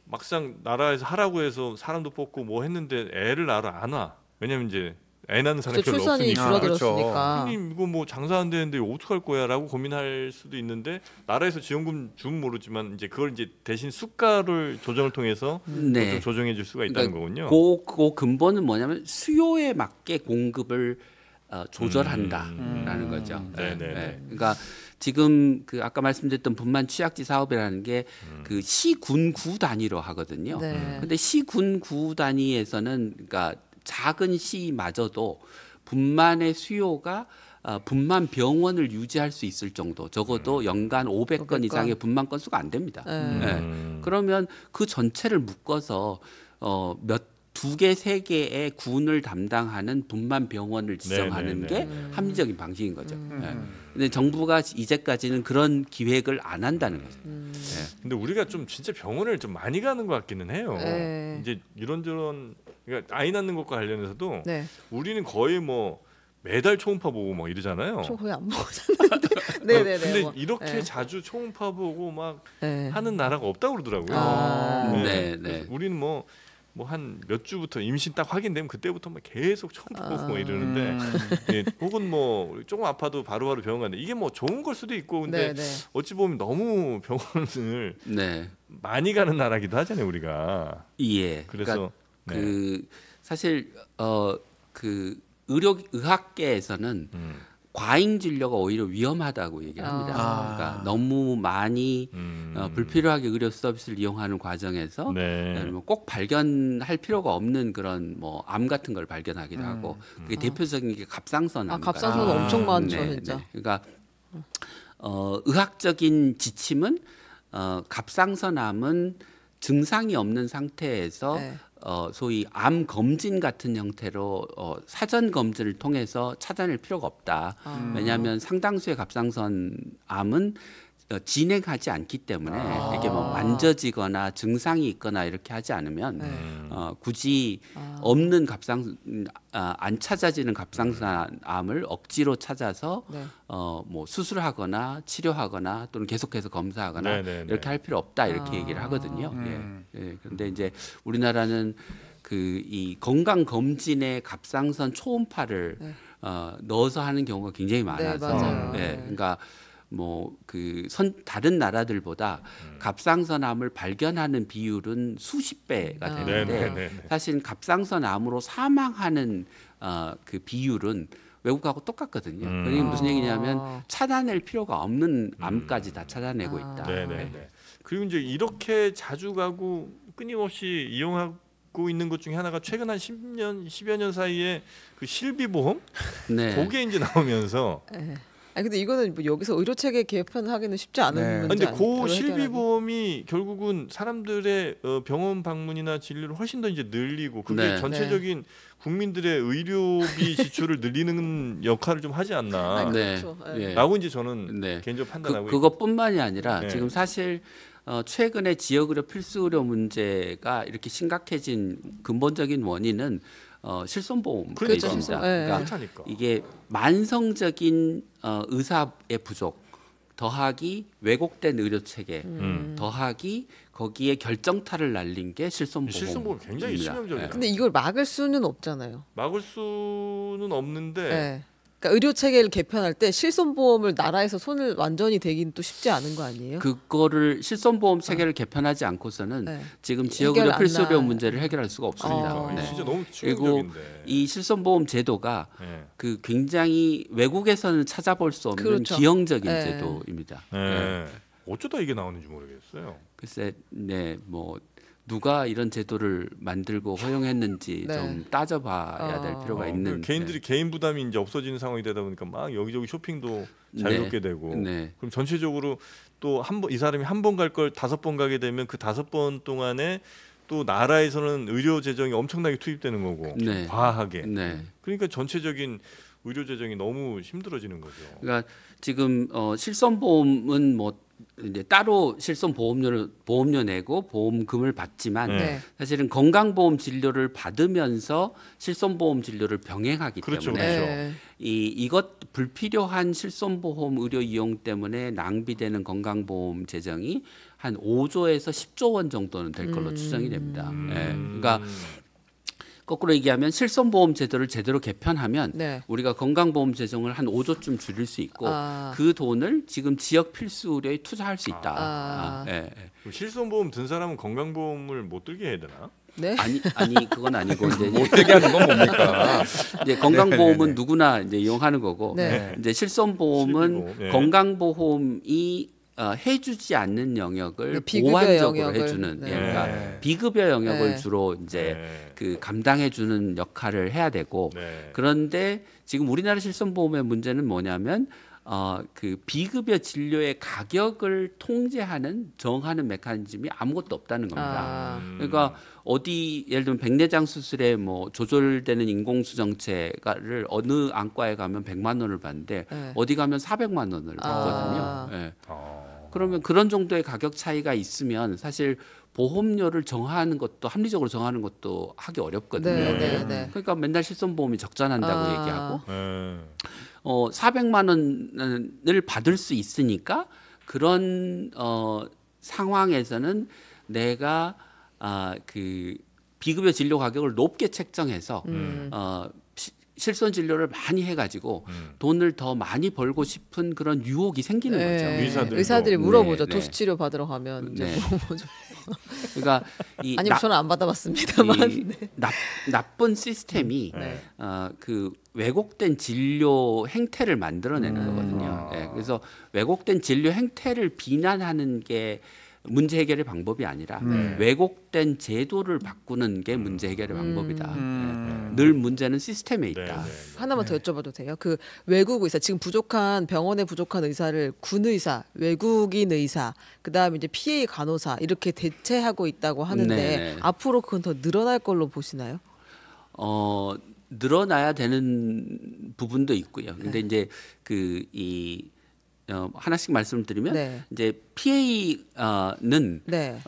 막상 나라에서 하라고 해서 사람도 뽑고 뭐 했는데 애를 낳으러 안 와. 왜냐면 이제 애 낳는 사람이 그 별로 출산이 없으니까. 줄어들었으니까. 형님 이거 뭐 장사 안 되는데 어떡할 거야라고 고민할 수도 있는데 나라에서 지원금 주면 모르지만 이제 그걸 이제 대신 수가를 조정을 통해서 네. 좀 조정해 줄 수가 있다는 거군요. 그 근본은 뭐냐면 수요에 맞게 공급을 조절한다라는 거죠. 네, 네, 네. 그러니까 지금 그 아까 말씀드렸던 분만 취약지 사업이라는 게 그 시군구 단위로 하거든요. 네. 근데 시군구 단위에서는 그러니까 작은 시마저도 분만의 수요가 분만 병원을 유지할 수 있을 정도 적어도 연간 500건 500건. 이상의 분만 건수가 안 됩니다. 네. 네. 그러면 그 전체를 묶어서 두 개, 세 개의 군을 담당하는 분만 병원을 지정하는 네, 게 네, 합리적인 방식인 거죠. 네. 근데 정부가 이제까지는 그런 기획을 안 한다는 거죠. 근데 우리가 좀 진짜 병원을 좀 많이 가는 것 같기는 해요. 네. 이제 이런저런 그러니까 아이 낳는 것과 관련해서도 네. 우리는 거의 뭐 매달 초음파 보고 막 이러잖아요. 저 거의 안 먹었는데. 네네네. 근데 뭐. 이렇게 네. 자주 초음파 보고 막 네. 하는 나라가 없다고 그러더라고요. 아. 네, 네. 그래서 우리는 뭐 한 몇 주부터 임신 딱 확인되면 그때부터 막 계속 초음파 보고 뭐 이러는데 예, 혹은 뭐 조금 아파도 바로바로 병원 가는데 이게 뭐 좋은 걸 수도 있고 근데 네네. 어찌 보면 너무 병원을 네. 많이 가는 나라기도 하잖아요 우리가. 예. 그래서 네. 그 사실 그 의학계에서는 과잉 진료가 오히려 위험하다고 얘기를 합니다. 아. 그러니까 너무 많이 불필요하게 의료 서비스를 이용하는 과정에서 네. 뭐 꼭 발견할 필요가 없는 그런 뭐 암 같은 걸 발견하기도 하고 그게 대표적인 게 갑상선 암. 갑상선 엄청 많죠 진짜. 그러니까 의학적인 지침은 갑상선암은 증상이 없는 상태에서 네. 소위 암 검진 같은 형태로 사전 검진을 통해서 찾아낼 필요가 없다. 왜냐하면 상당수의 갑상선암은 진행하지 않기 때문에 이렇게 뭐 만져지거나 증상이 있거나 이렇게 하지 않으면 굳이 없는 안 찾아지는 갑상선암을 억지로 찾아서 네. 뭐 수술하거나 치료하거나 또는 계속해서 검사하거나 네, 네, 네. 이렇게 할 필요 없다 이렇게 얘기를 하거든요. 예. 그런데 이제 우리나라는 그 이 건강 검진에 갑상선 초음파를 넣어서 하는 경우가 굉장히 많아서 맞아요. 예. 네. 그러니까 뭐 다른 나라들보다 갑상선암을 발견하는 비율은 수십 배가 되는데 네, 네, 네, 네. 사실 갑상선암으로 사망하는 그 비율은 외국하고 똑같거든요. 그게 무슨 얘기냐면 찾아낼 필요가 없는 암까지 다 찾아내고 있다. 네네네. 그리고 이제 이렇게 자주 가고 끊임없이 이용하고 있는 것 중에 하나가 최근 한 10여 년 사이에 그 실비보험? 네. 그게 이제 나오면서 아니 근데 이거는 뭐 여기서 의료 체계 개편하기는 쉽지 않은 네. 문제 근데 아니에요? 그 실비보험이 결국은 사람들의 병원 방문이나 진료를 훨씬 더 이제 늘리고 그게 네. 전체적인 국민들의 의료비 지출을 늘리는 역할을 좀 하지 않나. 아니, 네. 그렇죠. 예. 라고 이제 저는 네. 개인적으로 판단하고 그것뿐만이 아니라 네. 지금 사실 최근에 지역의료 필수의료 문제가 이렇게 심각해진 근본적인 원인은 실손보험이 그렇죠. 있습니다. 네. 그러니까 그렇다니까. 이게 만성적인 의사의 부족, 더하기 왜곡된 의료 체계, 더하기 거기에 결정타를 날린 게 실손보험. 실손보험 굉장히 치명적이에요. 근데 이걸 막을 수는 없잖아요. 막을 수는 없는데 네. 그러니까 의료 체계를 개편할 때 실손보험을 나라에서 손을 완전히 대긴 또 쉽지 않은 거 아니에요? 그거를 실손보험 체계를 개편하지 않고서는 네. 지금 지역의료 해결 안 필수의료 나- 문제를 해결할 수가 없습니다. 그러니까 네. 진짜 너무 그리고 치명적인데. 이 실손보험 제도가 네. 그 굉장히 외국에서는 찾아볼 수 없는 그렇죠. 기형적인 네. 제도입니다. 네. 어쩌다 이게 나오는지 모르겠어요. 글쎄, 뭐 누가 이런 제도를 만들고 허용했는지 네. 좀 따져봐야 될 필요가 있는. 개인들이 개인 부담이 이제 없어지는 상황이 되다 보니까 막 여기저기 쇼핑도 자유롭게 되고. 네. 그럼 전체적으로 또 한 번 이 사람이 한 번 갈 걸 5번 가게 되면 그 5번 동안에 또 나라에서는 의료 재정이 엄청나게 투입되는 거고 네. 과하게. 네. 그러니까 전체적인 의료 재정이 너무 힘들어지는 거죠. 그러니까 지금 실손보험은 뭐 이제 따로 보험료 내고 보험금을 받지만 네. 사실은 건강보험 진료를 받으면서 실손보험 진료를 병행하기 그렇죠, 때문에 그렇죠. 네. 이것 불필요한 실손보험 의료 이용 때문에 낭비되는 건강보험 재정이 한 5조에서 10조 원 정도는 될 걸로 추정이 됩니다. 예. 그러니까 거꾸로 얘기하면 실손보험 제도를 제대로 개편하면 네. 우리가 건강보험 재정을 한 5조쯤 줄일 수 있고 아. 그 돈을 지금 지역 필수 의료에 투자할 수 있다. 아. 예, 예. 그럼 실손보험 든 사람은 건강보험을 못 들게 해야 되나? 네. 아니 그건 아니고 이제 못되게 하는 건 뭡니까? 이제 건강보험은 네네네. 누구나 이제 이용하는 거고 네. 이제 실손보험은 실비보험, 네. 건강보험이 해주지 않는 영역을 네, 비급여 보완적으로 영역을, 해주는 네. 예, 그러니까 네. 비급여 영역을 네. 주로 이제 네. 그 감당해주는 역할을 해야 되고 네. 그런데 지금 우리나라 실손보험의 문제는 뭐냐면 그 비급여 진료의 가격을 통제하는 정하는 메커니즘이 아무것도 없다는 겁니다. 아. 그러니까 어디 예를 들면 백내장 수술에 뭐 조절되는 인공수 정체를 어느 안과에 가면 100만 원을 받는데 네. 어디 가면 400만 원을 받거든요. 아. 예. 어. 그러면 그런 정도의 가격 차이가 있으면 사실 보험료를 정하는 것도 합리적으로 정하는 것도 하기 어렵거든요. 네, 네. 네, 네. 그러니까 맨날 실손보험이 적자난다고 아. 얘기하고 네. 400만 원을 받을 수 있으니까 그런 상황에서는 내가 그 비급여 진료 가격을 높게 책정해서 실손 진료를 많이 해가지고 돈을 더 많이 벌고 싶은 그런 유혹이 생기는 거죠. 의사들도. 의사들이 물어보죠. 네, 네. 도수 치료 받으러 가면 이제 네. 물어보죠. 그러니까 이 아니면 저는 안 받아봤습니다만. 이 네. 나쁜 시스템이 네. 그 왜곡된 진료 행태를 만들어내는 거거든요. 예, 그래서 왜곡된 진료 행태를 비난하는 게 문제 해결의 방법이 아니라 왜곡된 제도를 바꾸는 게 문제 해결의 방법이다. 예. 늘 문제는 시스템에 있다. 네, 네. 하나만 더 여쭤봐도 돼요? 그 외국 의사 지금 부족한 병원에 부족한 의사를 군 의사, 외국인 의사, 그다음에 이제 PA 간호사 이렇게 대체하고 있다고 하는데 네네. 앞으로 그건 더 늘어날 걸로 보시나요? 늘어나야 되는 부분도 있고요. 근데 이제 하나씩 말씀드리면 네. 이제 PA는 네.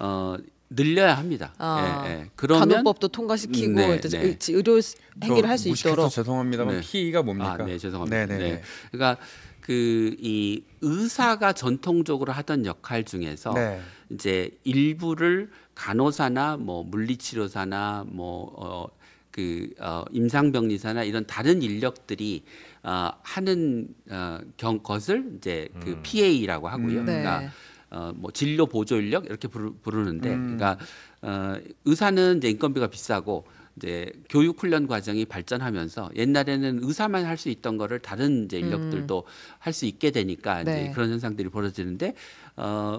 늘려야 합니다. 아, 예, 예. 그러면 간호법도 통과시키고 네, 이제 네. 의료 행위를 할 수 무식해서 있도록. 죄송합니다만 네. P가 뭡니까? 네, 죄송합니다. 네네네. 네. 그러니까 이 의사가 전통적으로 하던 역할 중에서 네. 이제 일부를 간호사나 뭐 물리치료사나 뭐 임상병리사나 이런 다른 인력들이 하는 것을 이제 그 PA라고 하고요. 네. 그러니까 뭐 진료 보조 인력 이렇게 부르는데, 그러니까 의사는 이제 인건비가 비싸고 이제 교육 훈련 과정이 발전하면서 옛날에는 의사만 할 수 있던 거를 다른 이제 인력들도 할 수 있게 되니까 네. 이제 그런 현상들이 벌어지는데,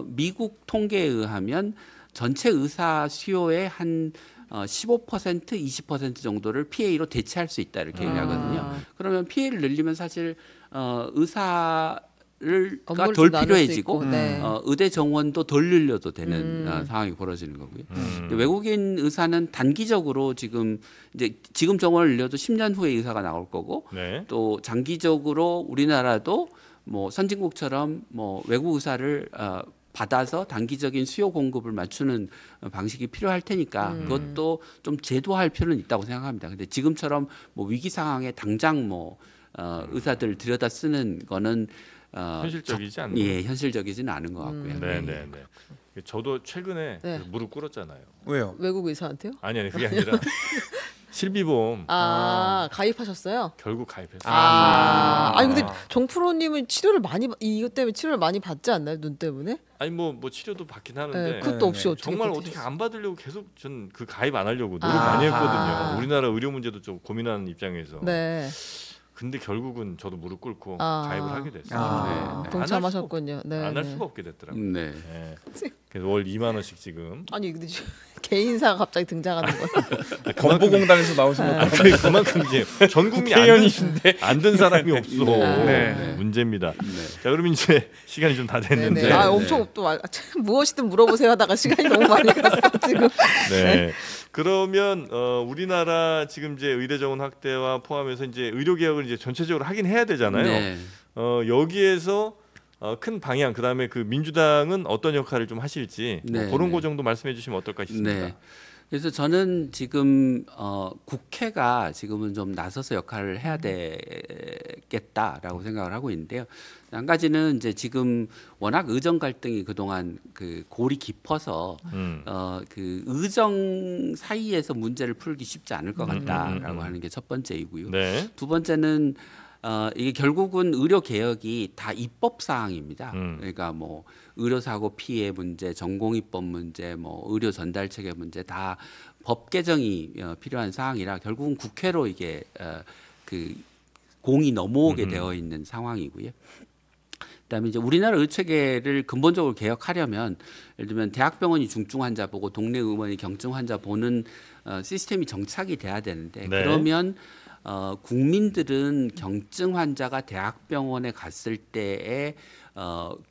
미국 통계에 의하면 전체 의사 수요의 한 15% 20% 정도를 PA로 대체할 수 있다 이렇게 얘기하거든요. 그러면 PA를 늘리면 사실 의사가 업무를 덜 좀 나눌 수 필요해지고 있고, 네. 의대 정원도 덜 늘려도 되는 상황이 벌어지는 거고요. 근데 외국인 의사는 단기적으로 지금 정원을 늘려도 10년 후에 의사가 나올 거고, 네. 또 장기적으로 우리나라도 뭐 선진국처럼 뭐 외국 의사를 받아서 단기적인 수요 공급을 맞추는 방식이 필요할 테니까 그것도 좀 제도화할 필요는 있다고 생각합니다. 근데 지금처럼 뭐 위기 상황에 당장 뭐 의사들 들여다 쓰는 거는 현실적이지 않는. 예, 현실적이지는 않은 것 같고요. 네네네. 저도 최근에 네. 그 무릎 꿇었잖아요. 왜요? 외국 의사한테요? 아니 그게 아니라 실비보험 가입하셨어요? 결국 가입했어요. 아니 근데 정프로님은 이것 때문에 치료를 많이 받지 않나요? 눈 때문에? 아니 뭐 치료도 받긴 하는데 네, 그것도 없이 어떻게 정말 버티셨어요? 어떻게 안 받으려고 계속 전 그 가입 안 하려고 노력 많이 했거든요. 우리나라 의료 문제도 좀 고민하는 입장에서. 네. 근데 결국은 저도 무릎 꿇고 가입을 하게 됐어요. 아. 네. 동참하셨군요. 네. 안 할 네. 수가 없게 됐더라고요. 네. 네. 그래서 월 2만 원씩 지금. 아니 근데 개인사가 갑자기 등장하는 거예요. 건보공단에서 나오신 것 그만큼 이제 전 국민이 안든 사람이 없어. 네. 문제입니다. 자, 그럼 이제 시간이 좀 다 됐는데. 네네. 엄청 또 무엇이든 물어보세요 하다가 시간이 너무 많이 갔어 지금. 네. 그러면 우리나라 지금 이제 의대 정원 확대와 포함해서 이제 의료 개혁을 이제 전체적으로 하긴 해야 되잖아요. 네. 여기에서 큰 방향, 그다음에 그 민주당은 어떤 역할을 좀 하실지 네, 그런 네. 거 정도 말씀해 주시면 어떨까 싶습니다. 네. 그래서 저는 지금 국회가 지금은 좀 나서서 역할을 해야 되겠다라고 생각을 하고 있는데요. 한 가지는 이제 지금 워낙 의정 갈등이 그동안 그 골이 깊어서 그 의정 사이에서 문제를 풀기 쉽지 않을 것 같다라고 하는 게 첫 번째이고요. 네. 두 번째는 이게 결국은 의료 개혁이 다 입법 사항입니다. 그러니까 뭐 의료 사고 피해 문제, 전공의법 문제, 뭐 의료 전달 체계 문제 다 법 개정이 필요한 사항이라 결국은 국회로 이게 그 공이 넘어오게 되어 있는 상황이고요. 그다음에 이제 우리나라 의료 체계를 근본적으로 개혁하려면 예를 들면 대학병원이 중증 환자 보고 동네 의원이 경증 환자 보는 시스템이 정착이 돼야 되는데 네. 그러면 국민들은 경증 환자가 대학병원에 갔을 때의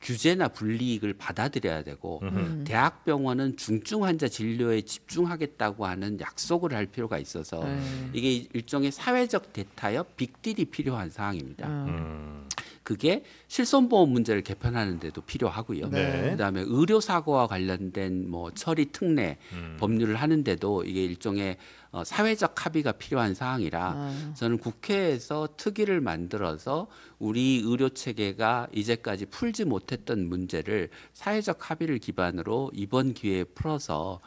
규제나 불이익을 받아들여야 되고 대학병원은 중증 환자 진료에 집중하겠다고 하는 약속을 할 필요가 있어서 이게 일종의 사회적 대타협 빅딜이 필요한 사항입니다. 그게 실손보험 문제를 개편하는 데도 필요하고요. 네. 그다음에 의료 사고와 관련된 뭐 처리 특례 법률을 하는데도 이게 일종의 사회적 합의가 필요한 사항이라 저는 국회에서 특위를 만들어서 우리 의료 체계가 이제까지 풀지 못했던 문제를 사회적 합의를 기반으로 이번 기회에 풀어서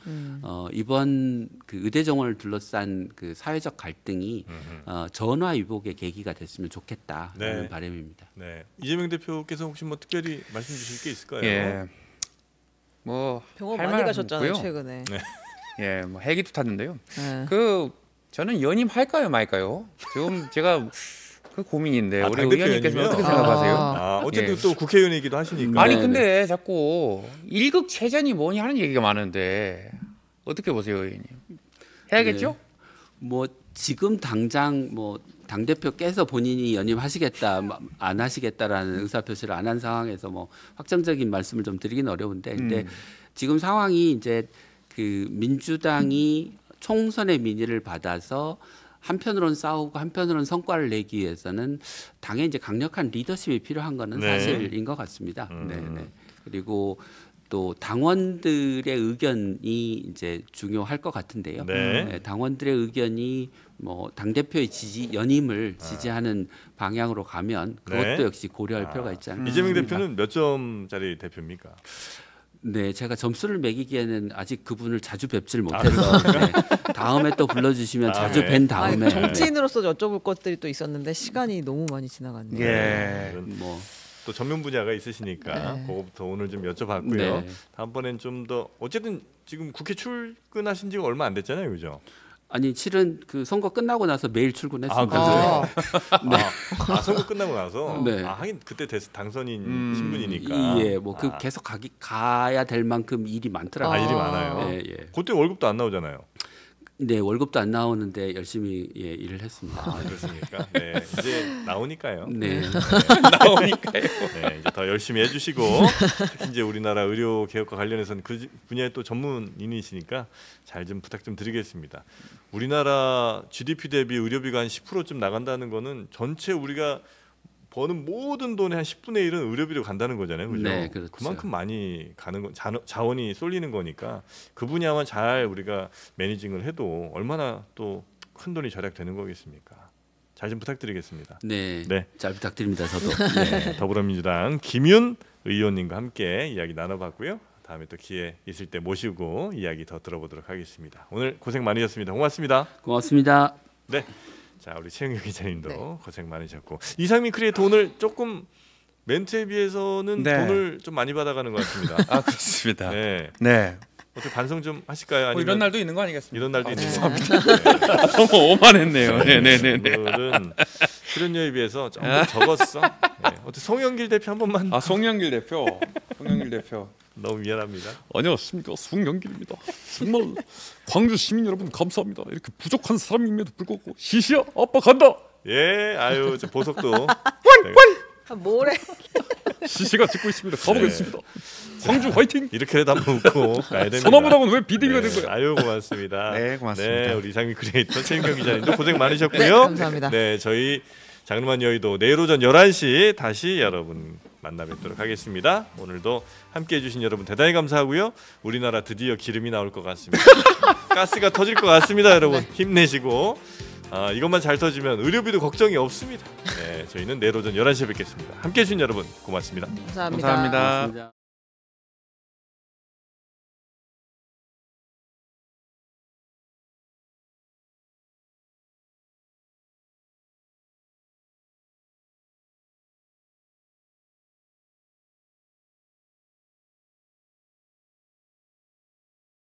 이번 그 의대 정원을 둘러싼 그 사회적 갈등이 전화 위복의 계기가 됐으면 좋겠다라는 네. 바람입니다. 네. 이재명 대표께서 혹시 뭐 특별히 말씀 주실 게 있을까요? 예. 뭐 병원 할 많이 말은 가셨잖아요 없고요. 최근에. 예, 뭐 헬기도 탔는데요. 네. 저는 연임할까요, 말까요? 지금 제가 그 고민인데 아, 우리 당대표 의원님께서 연임이요? 어떻게 생각하세요? 어쨌든 예. 또 국회의원이기도 하시니까. 아니 네, 근데 자꾸 일극체전이 뭐냐 하는 얘기가 많은데 어떻게 보세요, 의원님? 해야겠죠? 네. 뭐 지금 당장 뭐 당 대표께서 본인이 연임하시겠다 안 하시겠다라는 의사표시를 안 한 상황에서 뭐 확정적인 말씀을 좀 드리긴 어려운데 근데 지금 상황이 이제 그 민주당이 총선의 민의를 받아서 한편으로는 싸우고 한편으로는 성과를 내기 위해서는 당의 이제 강력한 리더십이 필요한 거는 네. 사실인 것 같습니다. 네, 네. 그리고 또 당원들의 의견이 이제 중요할 것 같은데요. 네. 네, 당원들의 의견이 뭐 당 대표의 연임을 지지하는 방향으로 가면 그것도 네. 역시 고려할 필요가 있지 않을까 이재명 싶습니다. 대표는 몇 점짜리 대표입니까? 네, 제가 점수를 매기기에는 아직 그분을 자주 뵙질 못해서 네, 다음에 또 불러주시면 자주 네. 뵌 다음에 아니, 정치인으로서 여쭤볼 것들이 또 있었는데 시간이 너무 많이 지나갔네요. 예. 뭐 또 전문 분야가 있으시니까 네. 그거부터 오늘 좀 여쭤봤고요. 네. 다음번엔 좀 더 어쨌든 지금 국회 출근하신 지가 얼마 안 됐잖아요, 그죠? 아니 실은 그 선거 끝나고 나서 매일 출근했습니다. 아, 네. 선거 끝나고 나서 네. 하긴 그때 당선인 신분이니까. 예, 뭐 그 계속 가야 될 만큼 일이 많더라고요. 일이 많아요. 예, 예. 그때 월급도 안 나오잖아요. 네, 월급도 안 나오는데 열심히 일을 했습니다. 그렇습니까? 네, 이제 나오니까요. 네. 나오니까요. 네, 이제 더 열심히 해주시고 특히 이제 우리나라 의료 개혁과 관련해서는 그 분야의 또 전문인이시니까 잘 좀 부탁 좀 드리겠습니다. 우리나라 GDP 대비 의료비가 한 10%쯤 나간다는 거는 전체 우리가 버는 모든 돈의 한 10분의 1은 의료비로 간다는 거잖아요, 그죠? 네, 그렇죠. 그만큼 많이 가는 건 자원이 쏠리는 거니까 그 분야만 잘 우리가 매니징을 해도 얼마나 또 큰 돈이 절약되는 거겠습니까? 잘 좀 부탁드리겠습니다. 네. 네. 잘 부탁드립니다. 저도. 네, 더불어민주당 김윤 의원님과 함께 이야기 나눠봤고요. 다음에 또 기회 있을 때 모시고 이야기 더 들어보도록 하겠습니다. 오늘 고생 많으셨습니다. 고맙습니다. 고맙습니다. 네, 자 우리 최영경 기자님도 네. 고생 많으셨고 이상민 크리에이터 오늘 조금 멘트에 비해서는 네. 돈을 좀 많이 받아가는 것 같습니다. 아 그렇습니다. 네, 네. 어떻게 반성 좀 하실까요? 뭐 아니면 이런 날도 있는 거 아니겠습니까? 이런 날도 있는 아, 너무 오만했네요. 네네네. 오늘은 출연료에 비해서 조금 적었어. 네. 어떻게 송영길 대표 한 번만. 아 송영길 대표. 송영길 대표. 너무 미안합니다. 안녕하십니까, 송영길입니다. 정말 광주 시민 여러분 감사합니다. 이렇게 부족한 사람임에도 불구하고 시시야 아빠 간다. 예, 아유 저 보석도. 아, 뭐래? 시시가 찍고 있습니다. 가보겠습니다. 광주 화이팅. 이렇게라도 한번 웃고 가야 됩니다. 소나무당은 왜 비대위가 된 거야? 아유 고맙습니다. 네, 고맙습니다. 네, 우리 이상민 크리에이터 최인경 기자님도 고생 네, 많으셨고요. 감사합니다. 네, 저희 장르만 여의도 내일 오전 11시 다시 여러분 만나 뵙도록 하겠습니다. 오늘도 함께해 주신 여러분 대단히 감사하고요. 우리나라 드디어 기름이 나올 것 같습니다. 가스가 터질 것 같습니다. 여러분 힘내시고 이것만 잘 터지면 의료비도 걱정이 없습니다. 네, 저희는 내일 오전 11시에 뵙겠습니다. 함께해 주신 여러분 고맙습니다. 감사합니다. 감사합니다. 고맙습니다.